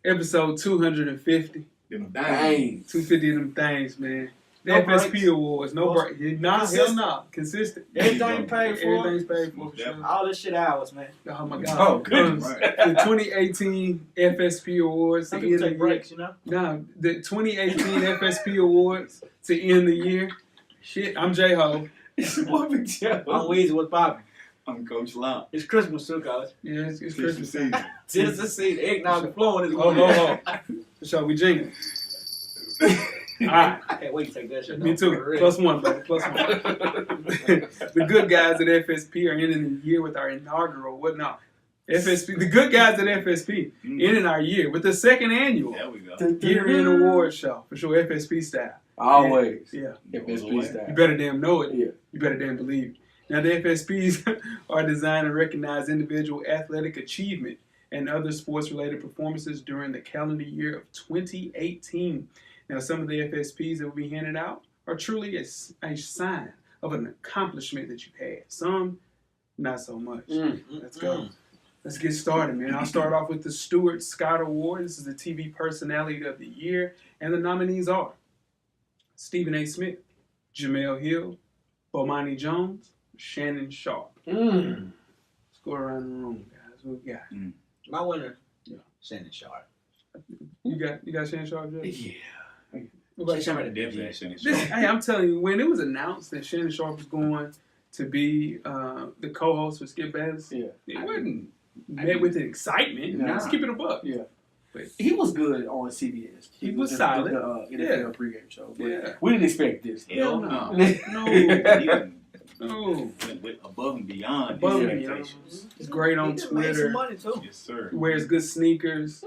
episode 250. Them Dang. 250 of them things, man. The No FSP breaks. Awards, no break. Nah, hell Consistent. nah. Consistent. Everything paid for. Everything's paid for sure. All this shit hours, man. Oh my God. Oh, goodness. The 2018 FSP Awards to Some end people the take year. breaks, you know? Nah, the 2018 FSP Awards to end the year. Shit, I'm J-Ho. What big I'm job? Weezy with Bobby. I'm Coach Lomp. It's Christmas too, guys. Yeah, it's Christmas Christmas. season. Tis the seed. Eggnog flowing is Oh, going oh, oh. So we jingle. All right. I can't wait to take that shit. Me too. +1, baby. +1. The good guys at FSP are ending the year with our inaugural, what now? FSP. The good guys at FSP ending our year with the second annual There we go. year-end award show. For sure, FSP style. Always. Yeah. FSP You style. better damn know it. Yeah. You better damn believe it. Now, the FSPs are designed to recognize individual athletic achievement and other sports-related performances during the calendar year of 2018. Now, some of the FSPs that will be handed out are truly a sign of an accomplishment that you've had. Some, not so much. Let's go. Let's get started, man. I'll start off with the Stuart Scott Award. This is the TV Personality of the Year. And the nominees are Stephen A. Smith, Jamel Hill, Bomani Jones, Shannon Sharp. Let's go around the room, guys. What we got? My winner, Yeah. Shannon Sharp. You got Shannon Sharp, Jeff? Yeah. What about Shannon you? Sharp. Definitely Shannon This, Sharp. hey, I'm telling you, when it was announced that Shannon Sharp was going to be the co-host with Skip Bayless, Yeah. it wasn't met with excitement. Nah. Let's keep it a buck. Yeah. But He was good on CBS. He was the solid. NFL pregame show. But Yeah. we didn't expect this. Hell no. no. No. He even No. went above and beyond Above and expectations. He's great on He done made some Twitter. money too. Yes, sir. Wears good sneakers.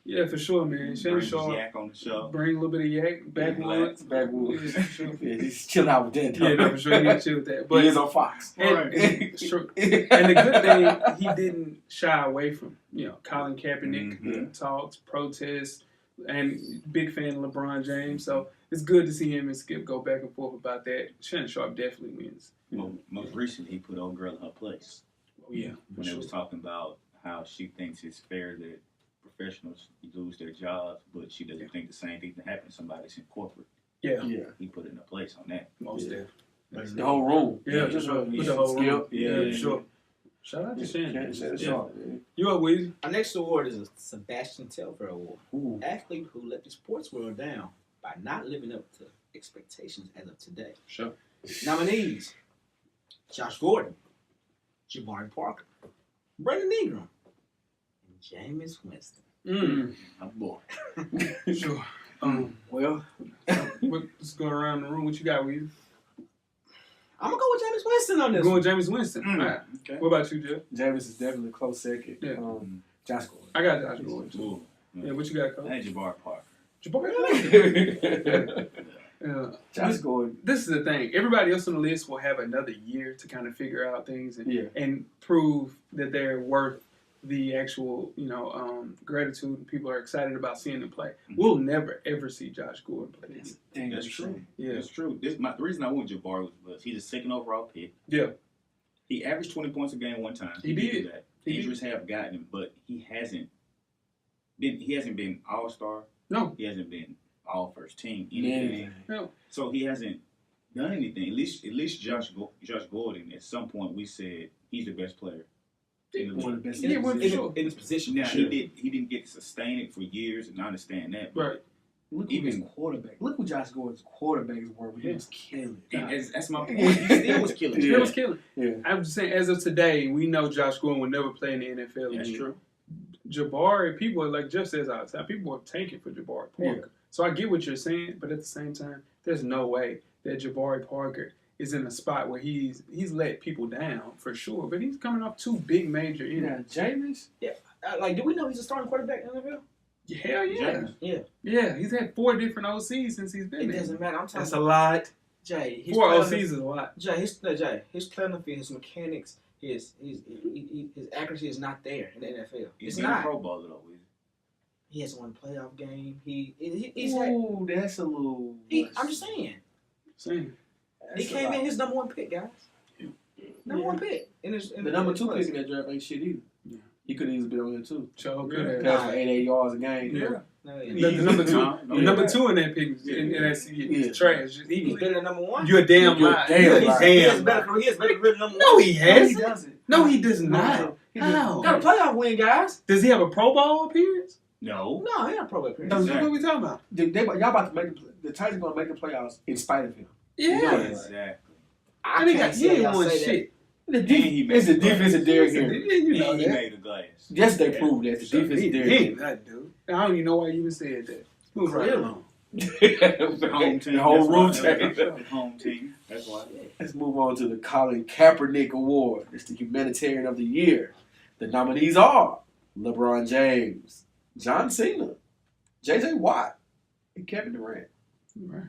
Yeah, for sure, man. Shannon Brings Sharp Yak on the show. bring a little bit of yak, backwoods. Backwoods. Yeah, for sure. Yeah, just chill out with that. Yeah, no, for sure. He need to chill with that. But But he is on Fox. it's true. And the good thing, he didn't shy away from, Colin Kaepernick talks, protests, and big fan of LeBron James. So it's good to see him and Skip go back and forth about that. Shannon Sharp definitely wins. Most recently, he put old girl in her place. Oh, yeah. When they was talking about how she thinks it's fair that professionals lose their jobs, but she doesn't think the same thing can happen to somebody that's in corporate. Yeah. Yeah. He put it in a place on that. Most Yeah. definitely. The whole room. Yeah, just with the whole room. Yeah, for sure. Shout out to Shannon. Shannon Yeah. Sharp, man. You up, Weezy? Our next award is a Sebastian Telfair Award. Ooh. Athlete who let the sports world down by not living up to expectations as of today. Sure. Nominees: Josh Gordon, Jabari Parker, Brandon Ingram, and Jameis Winston. My boy. Sure. Well, Let's go around the room. What you got, Weezy? I'm gonna go with Jameis Winston on this Going one. Jameis Winston. All right. Okay. What about you, Jeff? Jameis is definitely a close second. Yeah. Josh Gordon. I got Josh Gordon, too. Ooh. Yeah, what you got, Coach? Hey, Jabari Parker. Jabari? Yeah. Josh Gordon. This is the thing. Everybody else on the list will have another year to kind of figure out things and prove that they're worth the actual, gratitude. People are excited about seeing them play. We'll never, ever see Josh Gordon play. That's true. Yeah. That's true. The reason I went Jabari was he's a second overall pick. Yeah. He averaged 20 points a game one time. He did. do that. He Injuries have gotten him, but he hasn't been all-star. No. He hasn't been all first team. Yeah. No. So he hasn't done anything. At least Josh Gordon, at some point we said he's the best player in the One of league. the best. Yeah, well, for sure. In his position. Now Sure. he didn't get to sustain it for years, and I understand that. But Right. Look Even- who his quarterback. Look who Josh Gordon's quarterbacks were when he was killing. and that's my point. He still was killing. He Yeah. was killing. Yeah. I'm just saying, as of today, we know Josh Gordon will never play in the NFL That's again. true. Jabari, people are like Jeff says all the time, people are tanking for Jabari Parker. Yeah. So I get what you're saying, but at the same time, there's no way that Jabari Parker is in a spot where he's let people down for sure. But he's coming off two big major injuries. Yeah, Jameis. Do we know he's a starting quarterback in the NFL? Hell yeah. James. Yeah. Yeah, he's had 4 different OCs since he's been It there. doesn't matter. I'm talking That's a lot. Jay. 4 OCs is a lot. His playing field, his mechanics, his accuracy is not there in the NFL. He's It's been a not. Pro Bowler though. He hasn't won a playoff game. He's had. Ooh, that's a little. I'm just saying. Same. He came in his number 1 pick, guys. Number 1 pick. In The number 2 pick in that draft ain't shit either. Yeah. He could have easily been on here too. So Yeah. good. Pass for 88 yards a game. Yeah. No, The he's number 2, No, the number 2 in that pick is Yeah. in that is Yeah. trash. Just easily. better than number 1. You're a damn You're a lie. damn You're a lie. He has damn better lie. career than number 1. No, he No, he has. doesn't. No, he does No, not. he doesn't. How? Got a playoff win, guys. Does he have a Pro Bowl appearance? No. No, he not probably No, appearance. what are we talking about? Y'all about to make the Titans going to make the playoffs in spite of him. Yeah. No, Exactly. I And he can't got, say he ain't y'all won say that. shit. The And he made it's the the defense of Derrick Yeah, Henry. you know And he that. made the glass. Yes, they proved that. The defense He of Derrick ain't that dude. I don't even know why you even said that. Move right Really? along. The home team. The whole room that's why. team. The home team. That's why. Let's move on to the Colin Kaepernick Award. It's the Humanitarian of the Year. The nominees are LeBron James, John Cena, J.J. Watt, and Kevin Durant. Right.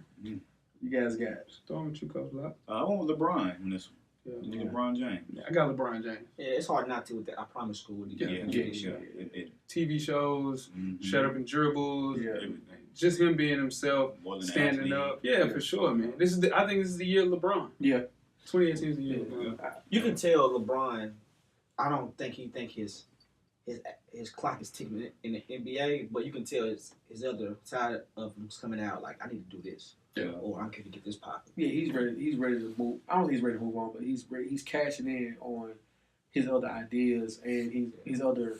You guys got it. Storm with you, Coach Locke. I went with LeBron on this one. LeBron James. Yeah, I got LeBron James. Yeah, it's hard not to with that. I promise school. With the TV shows, Mm-hmm. Shut Up and Dribbles. Yeah. Everything. Just him being himself, More than an standing athlete. up. Yeah, for sure, man. I think this is the year of LeBron. Yeah. 2018 is the year of LeBron. You can tell LeBron. I don't think he think his clock is ticking in the NBA, but you can tell his other side of him's coming out. Like, I need to do this. Yeah. Or I'm going to get this popping. Yeah, he's ready. He's ready to move. I don't think he's ready to move on, but he's ready. He's cashing in on his other ideas and his other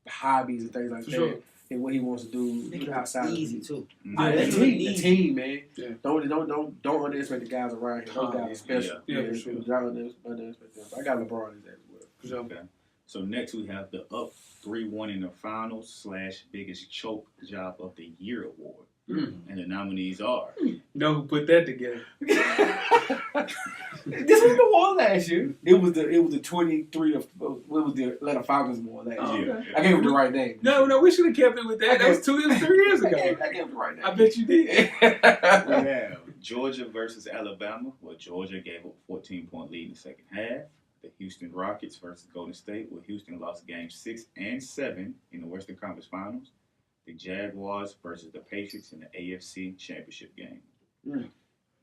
hobbies and things like For that, sure. and what he wants to do Make it outside. easy too. Yeah, the team, man. Yeah. Don't underestimate the guys around here. Those guys are special. Yeah, for sure. Don't underestimate them. I got LeBron in that as well. For sure. Okay. So next we have the up 3-1 in the finals / biggest choke job of the year award. And the nominees are You know who put that together? This was the one last year. It was the 23 of what was the Atlanta Falcons one last Oh, year. okay. I gave it the right name. No, we should have kept it with that. That was 3 years I ago. gave it the right name. I bet you did. we have Georgia versus Alabama, where Georgia gave up a 14-point lead in the second half. The Houston Rockets versus Golden State, where Houston lost games 6 and 7 in the Western Conference Finals. The Jaguars versus the Patriots in the AFC Championship game.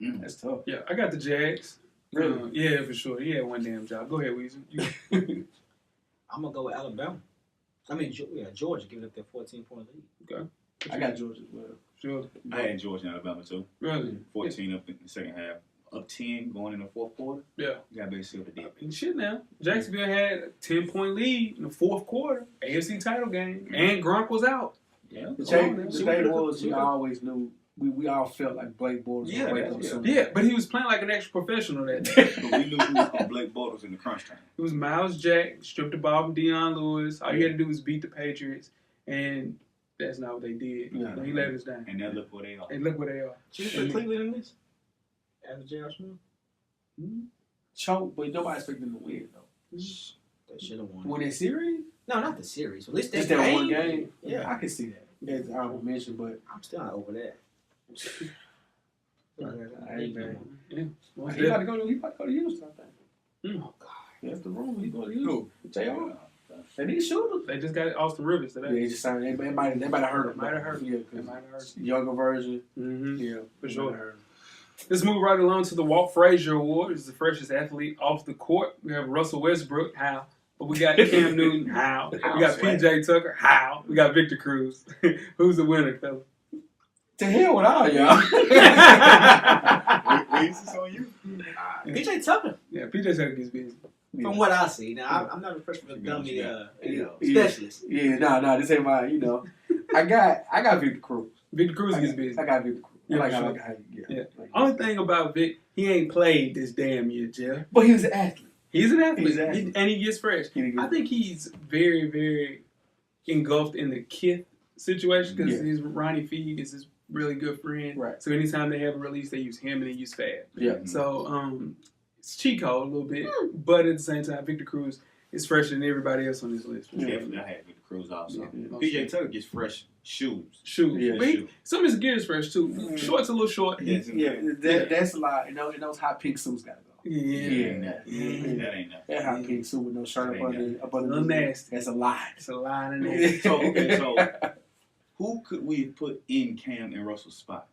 That's tough. Yeah, I got the Jags. Really? Yeah, for sure. He had one damn job. Go ahead, Weezy. I'm going to go with Alabama. I mean, Georgia giving up their 14-point lead. Okay. I got Georgia as well. Sure. I had Georgia and Alabama too. Really? 14 up in the second half. Up 10 going in the fourth quarter. Yeah. You got to be seal the deal. And shit now. Jacksonville had a 10-point lead in the fourth quarter. AFC title game. And Gronk was out. Yeah. The thing was, we always knew, we all felt like Blake Bortles was break up soon. Yeah, but he was playing like an extra professional that day. But we knew who was on Blake Bortles in the crunch time. It was Miles Jack, stripped the ball from Deion Lewis. All you had to do was beat the Patriots. And that's not what they did. No. He let us down. And now look where they are. And look where they are. Should we put Cleveland in this? After J.R. Smith? Choke, but nobody expected them to win, though. They should have won. Win that series? No, not the series. At least Just that that one game. game? Yeah. I can see that. As I would mention, but I'm still not over that. Hey, man. Yeah. Most He about definitely. to go to Houston, I think. Oh, God. That's the rumor. He's going to Houston. Who? J.R. And these shooters. They just got Austin Rivers Yeah, today. he just signed. They might have heard him. Might have heard him. Yeah, They 'cause might have heard younger version. Mm-hmm. Yeah, For they sure. might have heard him. Let's move right along to the Walt Frazier Award. He's the freshest athlete off the court. We have Russell Westbrook. How? But we got Cam Newton. How? We got PJ Tucker. How? We got Victor Cruz. Who's the winner, fella? To hell with all y'all. Wait, is this on you? PJ Tucker, Yeah, PJ Tucker gets busy. from what I see. Now, I'm not a freshman dummy, Yeah. specialist. Yeah, no, this ain't my, I got Victor Cruz. Victor Cruz gets busy. I got Victor Cruz. Yeah, I for like sure. how Yeah. Like, Only thing about Vic, he ain't played this damn year, Jeff. but he was an athlete. He's an athlete, He's an athlete. and he gets fresh. I think he's very, very engulfed in the Kith situation because his Ronnie Feed is his really good friend. Right. So anytime they have a release, they use him and they use Fab. Yeah. So it's cheat code a little bit, but at the same time, Victor Cruz is fresher than everybody else on this list. Yeah. Definitely, I had Victor Cruz also. Yeah. PJ Tucker gets fresh shoes. Shoes. Yeah, But shoes. some of his gear is fresh too. Shorts a little short. Yeah, that's a lot. And those hot pink suits gotta go. Yeah. That ain't nothing. That hot pink suit with no shirt up under A little nasty. That's a lot. It's a line in there. So who could we have put in Cam and Russell's spot?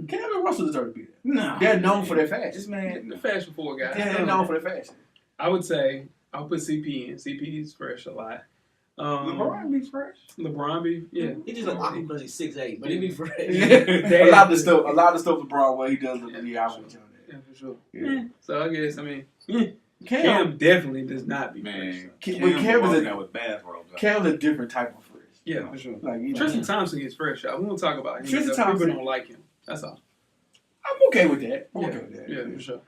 Cam and Russell deserve to be there. No. They're known for their fashion. This man. The fashion forward guy. They're known for their fashion. I would say I'll put CP in. CP is fresh a lot. LeBron be fresh. LeBron be, yeah. He just look awkward because he's 6'8", but he be fresh. a lot of the stuff LeBron way he does look. Yeah, I would tell that. Yeah, for sure. Yeah. So I guess, Cam Cam definitely does not be fresh. Man, Cam Cam was walking a- out with bathrobes. Cam's a different type of fresh. Yeah, for sure. Like Tristan Thompson gets fresh. I won't talk about him. Tristan because Thompson- People don't like him. That's all. I'm okay with that. I'm Yeah, okay with that. yeah, for sure.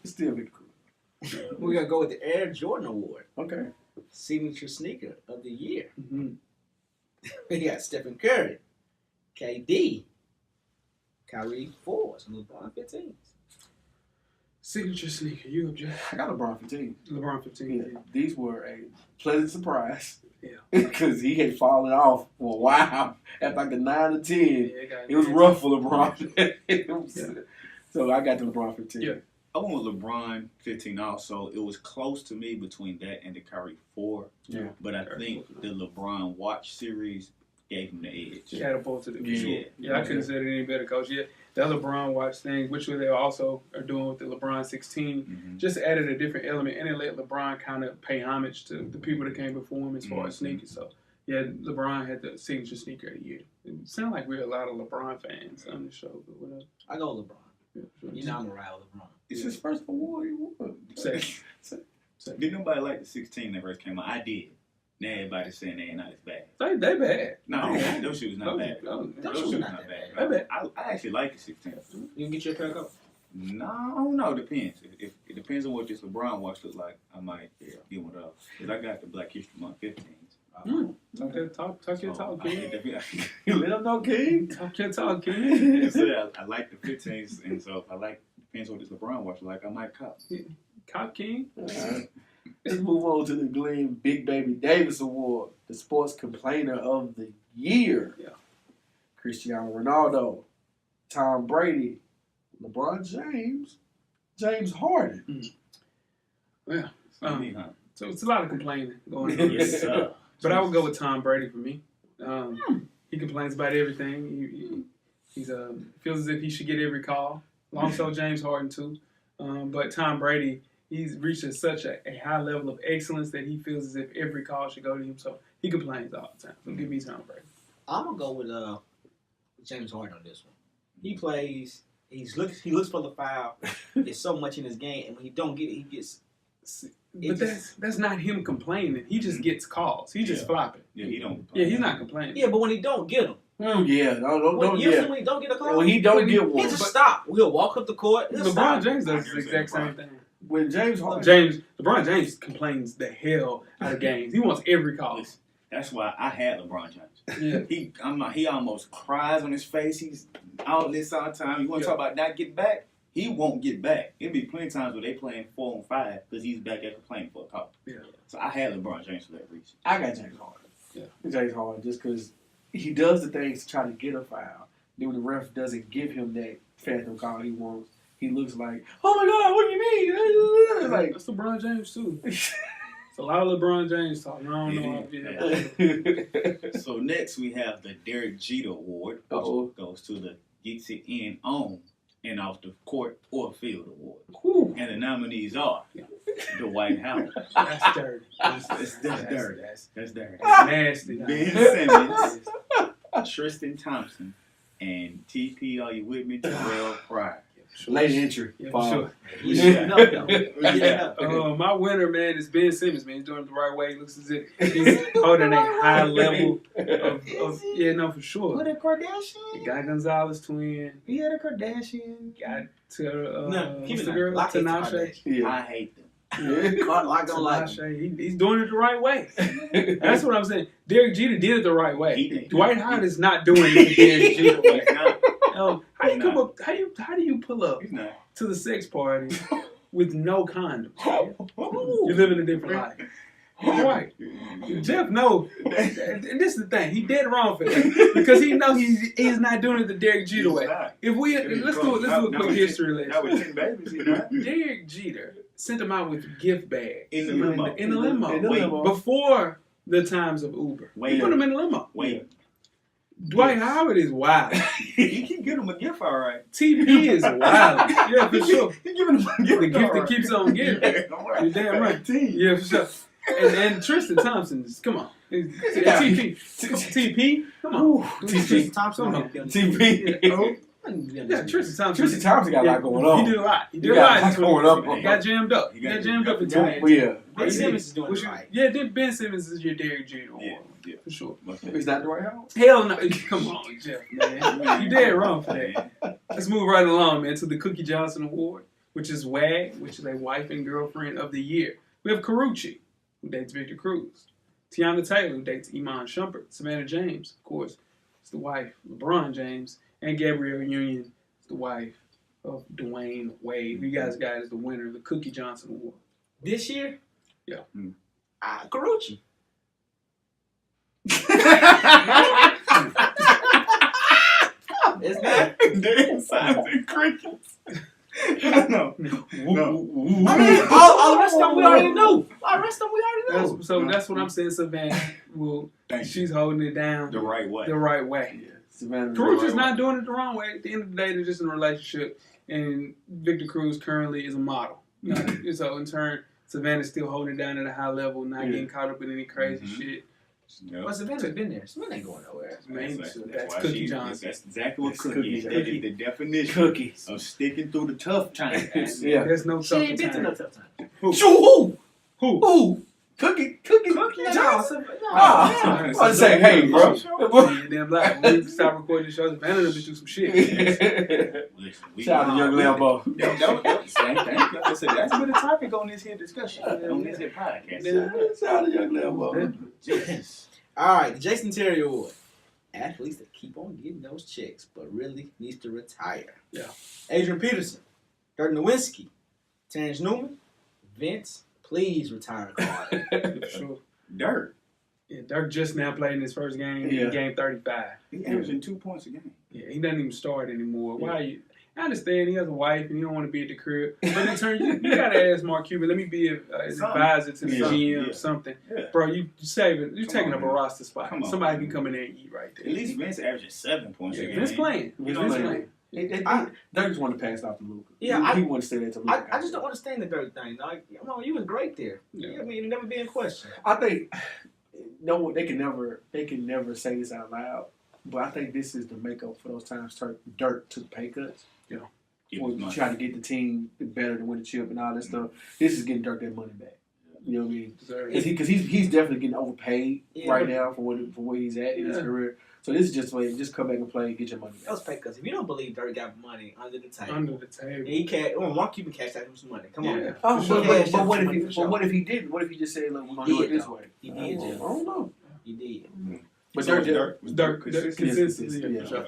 Still Victor Cruz. We're going to go with the Air Jordan Award. Okay. Signature Sneaker of the Year. Mm-hmm. We got Stephen Curry, KD, Kyrie 4s, and LeBron 15s. Signature sneaker. You up, Jeff? I got LeBron 15. LeBron 15. Yeah, these were a pleasant surprise. Yeah. Because he had fallen off for a while. At like the 9 or 10. Yeah, It was rough for LeBron. So I got the LeBron 15. Yeah. I went with LeBron 15 also. It was close to me between that and the Curry 4. Yeah. But I think the LeBron watch series gave him the edge. He had a both of them. Yeah. Yeah, I couldn't say it any better, Coach. Yeah, that LeBron watch thing, which they also are doing with the LeBron 16, just added a different element, and it let LeBron kind of pay homage to the people that came before him as far as sneakers. So, yeah, LeBron had the signature sneaker of the year. It sounds like we're a lot of LeBron fans on the show, but whatever. I go LeBron. Yeah, sure. You know I'm a ride with LeBron. It's his first award he won. Second. Did nobody like the 16 that first came out? I did. Now everybody's saying they ain't not as bad. They bad. No, those shoes not bad. Those shoes not bad. They bad. I actually like the 16. You can get your pair of No, it depends. If it depends on what this LeBron watch look like, I might get one of those. Because I got the Black History Month 15s. Talk your talk, King. You let him know, King. Talk your talk, King. I like the 15s, and so if I like, depends on what this LeBron watch like, I might cop. Cop King. Right. Let's move on to the Glenn Big Baby Davis Award, the Sports Complainer of the Year. Yeah. Cristiano Ronaldo, Tom Brady, LeBron James, James Harden. Yeah. Me, huh? So it's a lot of complaining going on. Yes, sir. But I would go with Tom Brady for me. He complains about everything. He feels as if he should get every call. Also James Harden too. But Tom Brady, he's reached such a high level of excellence that he feels as if every call should go to him. So he complains all the time. So give me Tom Brady. I'm gonna go with James Harden on this one. He plays. He looks for the foul. There's so much in his game, and when he don't get it, he gets. But that's not him complaining. He just gets calls. He just flopping. Yeah, he don't. Yeah, he's not complaining. Yeah, but when he don't get them, Don't when he don't get a call, When he don't get he one, just stop. He'll walk up the court. LeBron James does the exact same thing. when LeBron James complains the hell out of games. He wants every call. Listen, that's why I had LeBron James. Yeah. He almost cries on his face. He's out this all the time. You want to talk about not getting back? He won't get back. It'll be plenty of times where they playing 4-on-5 because he's back there complaining for a call. Yeah. So I had LeBron James for that reason. I got James Harden. Yeah. James Harden just because he does the things to try to get a foul. Then when the ref doesn't give him that phantom call he wants, he looks like, oh my God, what do you mean? Like, That's LeBron James too. It's a lot of LeBron James talking. I don't know. So next we have the Derek Jeter Award, which goes to the gets it in on and off the court or field award. Whew. And the nominees are Dwight Howard. That's dirty. That's dirty. That's dirty. That's nasty. Ben Simmons, Tristan Thompson, and TP, are you with me? Terrell Pryor. late entry. Yeah, Bob. sure. He's shooting up, though. My winner, man, is Ben Simmons, man. He's doing it the right way. He looks as if he's holding a high level of yeah, no, for sure. What a Kardashian? You got Gonzalez twin. He had a Kardashian. Got Keep what's the it girl? like Tinashe. Yeah. I hate them. Like don't like him. Tinashe. He's doing it the right way. That's what I'm saying. Derek Jeter did it the right way. He did. Dwight Howard is not doing it the Derek Jeter way. He's not. How do you come up? How do you pull up He's not. to the sex party with no condom? You live in a different life. Right. Jeff, no. And this is the thing. He dead wrong for that. Because he know he's not doing it the Derek Jeter way. If we let's do a quick history lesson. Now with 10 babies, he's not. Derek Jeter sent him out with gift bags In the limo. In the limo. limo. Before the times of Uber. Wait. He put him in the limo. Wait. Dwight Howard is wild. You can get him a gift, all right. TP is wild. Yeah, for sure. You giving him a gift. The gift that keeps on giving. You're damn right. Yeah, for sure. And Tristan Thompson, come on. TP, come on. Tristan Thompson. TP. Yeah, Tristan Thompson. Tristan Thompson got a lot going on. He did a lot. He got a lot going on. He got jammed up. He got jammed up in 2018. Yeah. Ben Simmons is doing it right. Yeah, then Ben Simmons is your Derek Jeter award. Yeah. For sure. Is that the right house? Hell no. Come on, Jeff, man. You dead wrong for that. Let's move right along, man, to the Cookie Johnson Award, which is WAG, which is a wife and girlfriend of the year. We have Karuchi, who dates Victor Cruz. Tiana Taylor, who dates Iman Shumpert. Savannah James, of course, is the wife of LeBron James. And Gabrielle Union is the wife of Dwayne Wade. You guys got as the winner of the Cookie Johnson Award. This year? Yeah. Karuchi. It's not. Damn, signs and crickets. No. I mean, all the rest of them we already know. All the rest of them we already know. That's what I'm saying. Savannah she's holding it down The right way. The right way. Yeah, Savannah. Cruz is not doing it the wrong way. At the end of the day, they're just in a relationship, and Victor Cruz currently is a model. So in turn, Savannah's still holding it down at a high level, not getting caught up in any crazy shit. Yep. But Savannah's been there. Savannah ain't going nowhere. That's Cookie Johnson. That's exactly what That's Cookie is. That is the definition Cookies. of sticking through the tough times. Yeah. There's no She tough ain't been through no time. tough time. Who? Cookie Johnson. No. I was saying, hey, bro. Yeah, damn black. When we stop recording the show, Savannah done been through some shit. Listen, Shout out to Young Lambo. Same thing. Like I said, that's been a topic on this here discussion, on this here podcast. Shout out to Young Lambo. Yes. All right, the Jason Terry Award. Athletes that keep on getting those checks, but really needs to retire. Yeah. Adrian Peterson, Dirk Nowitzki, Terrence Newman, Vince, please retire card. For sure. Dirk. Yeah, Dirk just now played in his first game, Yeah. game 35. He averaging 2 points a game. Yeah, he doesn't even start anymore. Why are you? I understand he has a wife and you don't want to be at the crib. But in turn, you got to ask Mark Cuban, let me be an advisor to the GM or something. Yeah. Bro, you're taking up a roster spot. Come on, Somebody man. can come in there and eat right there. At least Vince averaging 7 points a game. Vince playing. Vince Vince playing. playing. Dirk just wanted to pass it off to Luka. Yeah, he wanted to say that to Luka. I just don't understand the Dirk thing. Like, you was great there. Yeah. I mean, never be in question. I think they can never say this out loud, but I think this is the makeup for those times Dirk took pay cuts. Trying to get the team better to win the chip and all that stuff. This is getting Dirk that money back. You know what I mean? Because he's definitely getting overpaid right now for where he's at in his career. So this is just a way, just come back and play and get your money back. Those pay cuts. If you don't believe Dirk got money under the table, He can't. Mark Cuban cashed out him some money. Come on. Oh, Sure. but what if he didn't? What if he just said, "Look, we're gonna do it this way"? He did. I don't know. He did. But So Dirk consensus. Yeah. For sure.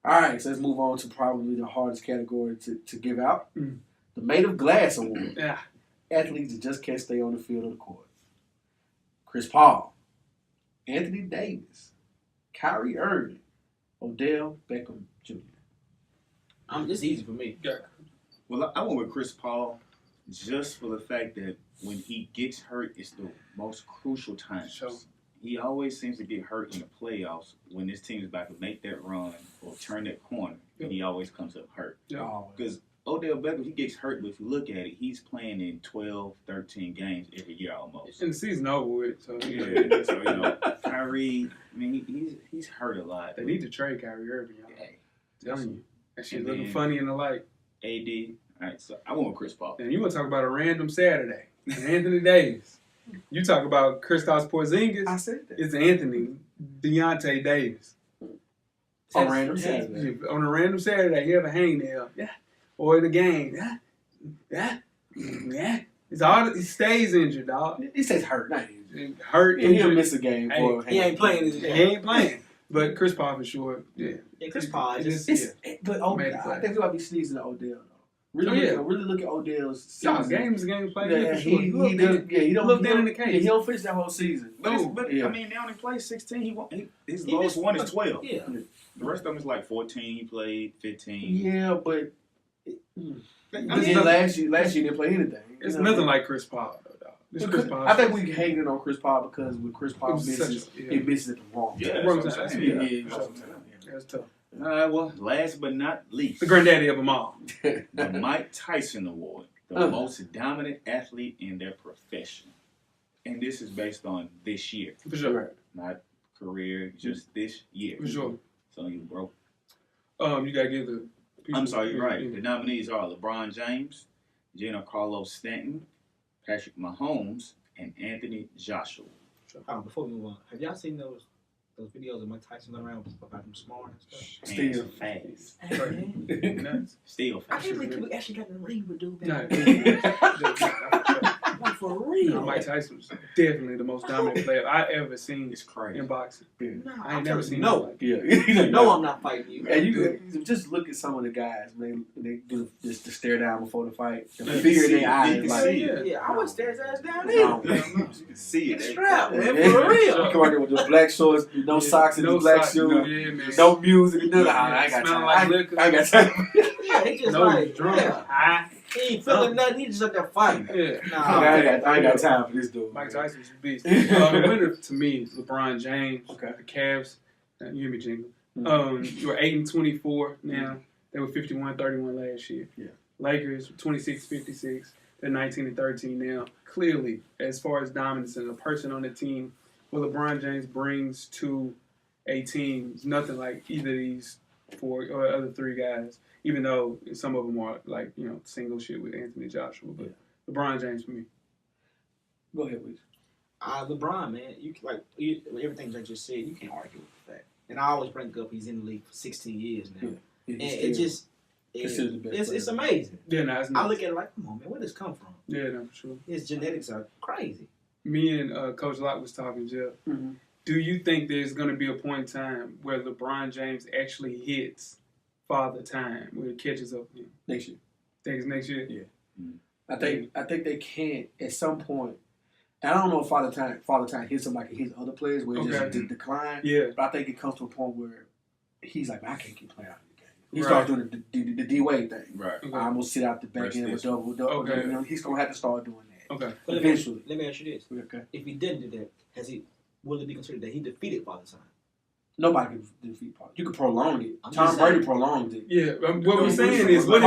All right, so let's move on to probably the hardest category to give out. Mm. The Made of Glass Award. Yeah. Athletes that just can't stay on the field or the court. Chris Paul, Anthony Davis, Kyrie Irving, Odell Beckham Jr. This is easy for me. Well, I went with Chris Paul just for the fact that when he gets hurt, it's the most crucial times. Sure. He always seems to get hurt in the playoffs when this team is about to make that run or turn that corner. Yep. He always comes up hurt. Yeah. Because Odell Beckham, he gets hurt, but if you look at it, he's playing in 12, 13 games every year almost. And the season over with. So Yeah, so, Kyrie, I mean, he's hurt a lot. they need to trade Kyrie Irving. Y'all. Hey, Telling you. That shit And looking then- funny in the light. AD. All right, so I went with Chris Paul. And you want to talk about a random Saturday. Anthony Davis. You talk about Kristaps Porzingis. I said that. It's Anthony Deontay Davis. On random Saturday. On a random Saturday, you have a hangnail. Yeah. Or in a game. Yeah. It stays injured, dog. He says hurt, not injured. Hurt, He'll injured. miss a game for He ain't playing this He game. ain't playing. But Chris Paul for sure. Yeah. Yeah, Chris Paul It's- just. But I think we might be sneezing at Odell though. Really look at Odell's season. Games played. Yeah, For sure. he don't in the case. Yeah, he don't finish that whole season. But Yeah. I mean, they only played 16. His He lowest missed- one is 12. Yeah. The rest of them is like 14. He played 15. Yeah, but I last mean, year he didn't play anything. It's nothing like Chris Paul, though, dog. This Chris Paul. I think we hanging on Chris Paul because when Chris Paul misses, he he misses at the wrong time. Yeah, that's Wrong what I'm time. saying. Yeah. Yeah, that's what I'm saying. That's tough. Well, last but not least, The granddaddy of them all. the Mike Tyson Award, the most dominant athlete in their profession. And this is based on this year, For sure. not career, just this year. For sure. So you broke. You gotta give the. people- I'm sorry, you're right. Yeah. The nominees are LeBron James, Giancarlo Stanton, Patrick Mahomes, and Anthony Joshua. Before we move on, have y'all seen those videos of Mike Tyson going around about him smarting and stuff? Still fast. Nuts. Still I fast. can't believe people actually got in the ring with dude. No. Like for real. Mike Tyson was definitely the most dominant player I ever seen It's crazy. in boxing. No, I ain't never seen no. nobody. Yeah, he's like, No, I'm not fighting you. And you just look at some of the guys, man. They do just to stare down before the fight. The You fear can in see their it. eyes, You can like see it. Yeah, I would stare his ass down No. there. You can see it. Strap, man, Yeah. for real. You come out there with the black shorts, no socks, and No the black socks, shoes, no, yeah, man. no music, and nothing. I ain't got Smelling time. like I liquor. ain't got time. Yeah, he just No, like, drunk, yeah. high. He ain't feeling nothing. He just up there fighting. Yeah. Nah, I ain't got time for this dude. Mike man. Tyson's a beast. The winner to me is LeBron James. Okay. The Cavs. You hear me jingle. Mm-hmm. You were 8-24 now. They were 51-31 last year. Yeah. Lakers 26-56. They're 19-13 now. Clearly, as far as dominance and a person on the team, what LeBron James brings to a team is nothing like either of these four or other three guys. Even though some of them are like single shit with Anthony Joshua, but LeBron James for me. Go ahead, please. LeBron, man, everything I just said, you can't argue with the fact. And I always bring up he's in the league for 16 years now. Yeah. And it's amazing. Yeah, no, it's I look at it like, come on, man, where does this come from? Yeah, no, for sure. His genetics are crazy. Me and Coach Locke was talking, Jeff. Mm-hmm. Do you think there's going to be a point in time where LeBron James actually hits Father Time, where it catches up with him? Next year. Think it's next year? Yeah. Mm-hmm. I think they can at some point. And I don't know if Father Time hits him like it hits other players where it just decline. Yeah. But I think it comes to a point where he's like, I can't keep playing out of the game. He Right. starts doing the D-Wade thing. Right. Okay. I'm going to sit out the back end with double. Okay. You know, he's going to have to start doing that. Okay. But Eventually. let me ask you this. Okay. If he didn't do that, will it be considered that he defeated Father Time? Nobody can defeat Paul. You can prolong it. I'm Tom just Brady saying. prolonged it. Yeah, what we're saying is, What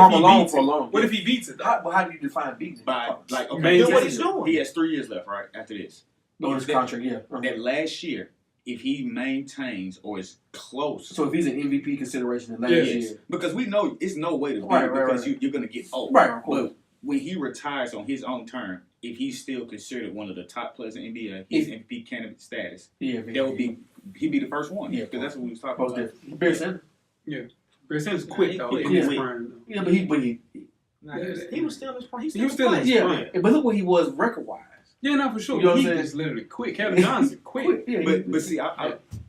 if he beats it, though? How do you define beating it? By like okay, Maintain what he's doing. He has 3 years left, right? After this. No, his contract, yeah. Uh-huh. That last year, if he maintains or is close. So if he's an MVP consideration in last year. Because we know it's no way to beat Right, it because right. you're going to get old. Right, of course. But when he retires on his own term, if he's still considered one of the top players in NBA, his MVP candidate status, Yeah, that would be he'd be the first one. Yeah, because that's what we was talking Most about. definitely. Barry Sanders. Yeah. Barry Sanders quit, though, in Yeah. his prime. Though. Yeah, but he He was still in his prime. He was still in his yeah, prime. but look what he was record-wise. Yeah, no, for sure. You know what He I'm saying? just literally quit. Kevin Johnson quit. Yeah, But see,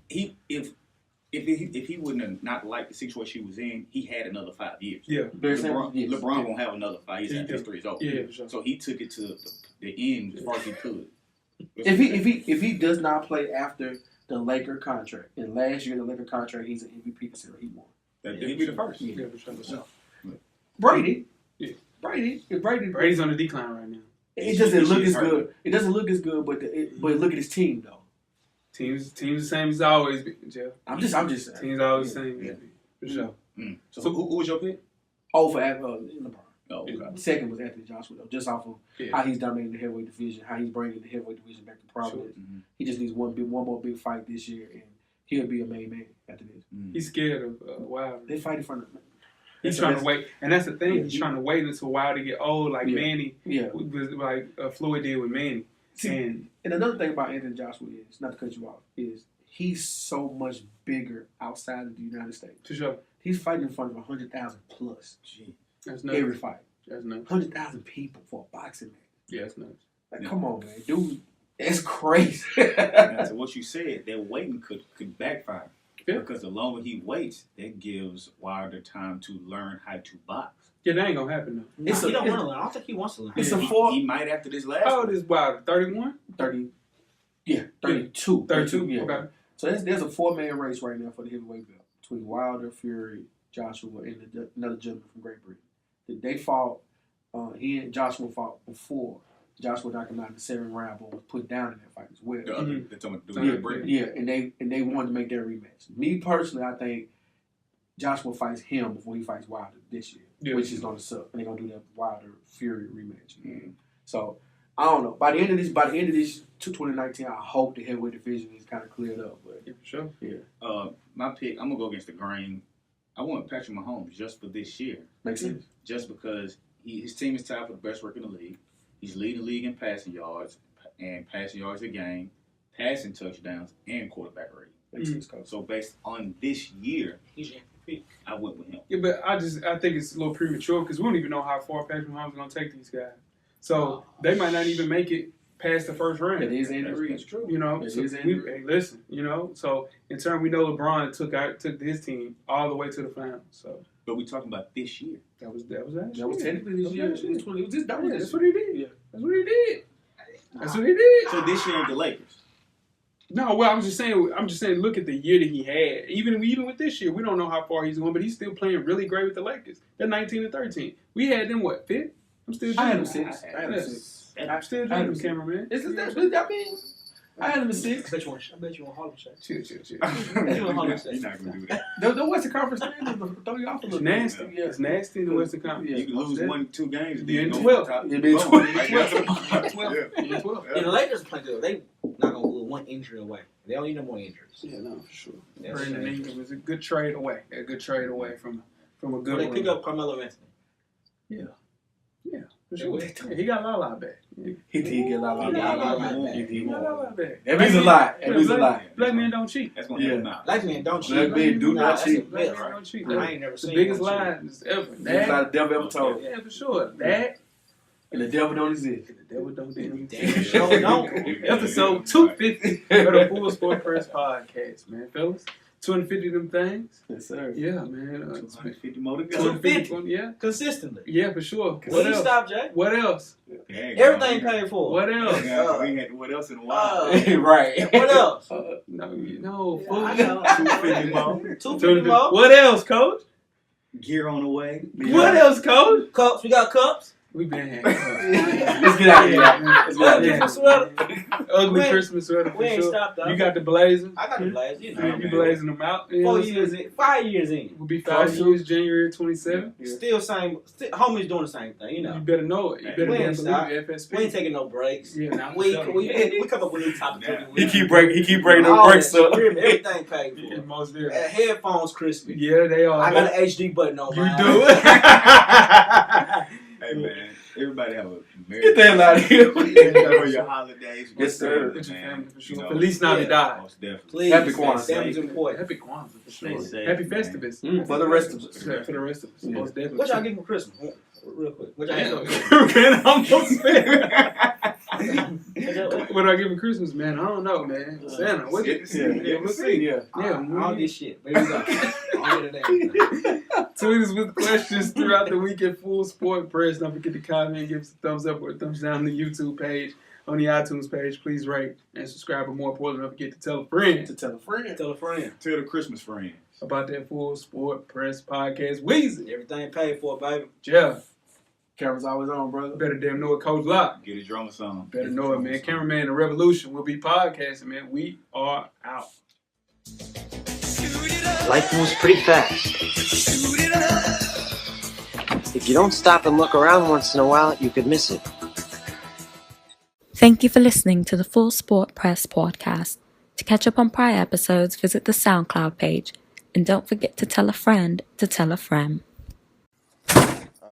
if he wouldn't have not liked the situation he was in, he had another 5 years. Yeah. Barry Sanders, yes. LeBron won't have another 5 years He after his do. 3 is over. Yeah, for sure. So he took it to the end as far as he could. If he does not play after the Laker contract, and last year the Laker contract, he's an MVP considered. He won. He'd be the first. Yeah, for sure. Brady. Yeah. Brady's on the decline right now. It doesn't look as hurt. good. It doesn't look as good, but look at his team though. Teams the same as always been, Jeff. I'm just saying. Teams always the same. Yeah. For sure. So who was your pick? Oh, for LeBron. Oh, okay. Second was Anthony Joshua though, just off of how he's dominating the heavyweight division, how he's bringing the heavyweight division back to prominence. Sure. He just needs one more big fight this year, and he'll be a main man after this. He's scared of Wilder. They fight in front of him. He's trying to wait, and that's the thing. He's trying to wait until Wilder get old, like Manny. Yeah. Like Floyd did with Manny. And another thing about Anthony Joshua is, not to cut you off, is he's so much bigger outside of the United States. For sure. He's fighting in front of 100,000 plus. Gee. That's nuts. Every fight. That's nuts. 100,000 people for a boxing match. Yeah, that's nuts. Like, come on, man. Dude, that's crazy. Now, to what you said, that waiting could backfire. Yeah. Because the longer he waits, that gives Wilder time to learn how to box. Yeah, that ain't gonna happen though. He don't want to learn. I don't think he wants to learn. It's a four. He might after this last. How old is Wilder? 31? 30. Yeah, 32. 32. Yeah. Okay. So there's a 4-man race right now for the heavyweight belt between Wilder, Fury, Joshua, and another gentleman from Great Britain. They fought. He and Joshua fought before. Joshua knocked him out in the 7th round, but was put down in that fight as well. The other, they're talking about Britain. Yeah, and they wanted to make that rematch. Me personally, I think Joshua fights him before he fights Wilder this year, which is going to suck. And they're going to do that Wilder Fury rematch. Mm-hmm. So I don't know. By the end of this 2019, I hope the heavyweight division is kind of cleared up. But yeah, for sure. Yeah. My pick, I'm gonna go against the grain. I want Patrick Mahomes just for this year. Makes sense. Just because his team is tied for the best record in the league. He's leading the league in passing yards and passing yards a game, passing touchdowns, and quarterback rating. Makes sense, Coach. So based on this year, He's your MVP. I went with him. Yeah, but I think it's a little premature because we don't even know how far Patrick Mahomes is gonna take these guys. So they might not even make it past the first round. It is Andy Reid. That's true. You know, It so is Andy Reid. hey, listen, you know, so in turn we know LeBron took his team all the way to the finals. So But we're talking about this year. that was That was technically this year. It was this That's what he did. Yeah. That's what he did. That's what he did. So this year ain't the Lakers. No, well, I'm just saying. Look at the year that he had. Even with this year, we don't know how far he's going, but he's still playing really great with the Lakers. They're 19-13. We had them what, 5th? I'm still I had dreaming. him 6. I had him 6. I'm still I had dreaming, him cameraman. Is it that? I mean, I had him at 6. I bet you want Harlem Shake. Chill. You want Harlem Shake. You're not gonna do that. The Western Conference standings throw you off a It's little nasty. bit. Yeah. It's nasty in the Western Conference. Yeah. You can lose 1-2 games. Yeah, then go 12. top. It'd be Boom. 12. Right there to the bottom. 12. Yeah. 12. And the Lakers play good. They not gonna lose one injury away. They don't need no more injuries. Yeah, no, for sure. That's Brandon right. Ingram was a good trade away. A good trade away from a So good they one. pick up Carmelo Anthony. For sure. Yeah, he got Lala back. He did get a lot He got a lot of back. He He did. got Lala back. That means a lot. That means a lot. Black men don't cheat. That's gonna help him out. Black men don't cheat. Black men do Nah, not that's cheat. a myth. Black men don't cheat. I ain't never The seen biggest one cheat. lies ever. That's not the devil ever told. Yeah, for sure. That And the devil don't exist. the devil don't do Damn, sure don't. Episode 250 of the Full Sport Press Podcast, man, fellas. 250 of them things. Yes, sir. Yeah, man. It's been 250 more to go. 250. Yeah, Consistently. yeah, for sure. When What you else? stop, Jay? What else? Dang, Everything man. paid for. What else? Yeah, we had what else in a while? Right. What else? No, fool. I know. 250 more. 250 more. What else, coach? Gear on the way. What else, coach? Cups. We got cups. We been had Let's get out of here. Let's get out of here. Different sweater. ugly We ain't- Christmas sweater for We ain't sure. stopped though. You got the blazing. I got the blaze. You know. You blazing them out. You know 4 what I'm years saying? in. 5 years in. We'll be 5 years, January 27th. Still same. Homies doing the same thing. You know. You better know it. You better We be ain't stop. believe it. FSP. We ain't taking no breaks. Yeah, nah, We for sure. we come up with new topics every He week. keep breaking All them breaks that up. shit, everything paid Yeah, for. most definitely. Headphones crispy. Yeah, they are. I got an HD button on You mine. do Hey man, everybody have a merry Get the hell out of here. Enjoy your holidays. Yes, sir. With your family, for sure. You know, Feliz Navidad. Most definitely. Please. Happy Kwanzaa. That is important. Happy Kwanzaa, for Stay sure. safe, Happy man. Festivus. For the rest of us. For the rest of us. Yeah. Most definitely. What y'all get for Christmas? Real quick. What y'all get for Christmas? Man, I'm almost fair. What What I give for Christmas, man? I don't know, man. Santa, what you? Yeah. We'll see. Yeah. Yeah, I don't get shit. There you go. I don't get it. Tweet us with questions throughout the week at Full Sport Press. Don't forget to comment, give us a thumbs up or a thumbs down on the YouTube page, on the iTunes page. Please rate and subscribe. But more importantly, don't forget to tell a friend To tell a friend. Tell a friend. Tell the Christmas friends. about that Full Sport Press Podcast. Weezy, Everything paid for, baby. Jeff, Camera's always on, brother. better damn know it, Coach Lock. Get a drummer song. Better know it, man. Cameraman, The Revolution will be podcasting, man. We are out. Life moves pretty fast. If you don't stop and look around once in a while, you could miss it. Thank you for listening to the Full Sport Press Podcast. To catch up on prior episodes, visit the SoundCloud page. And don't forget to tell a friend to tell a friend.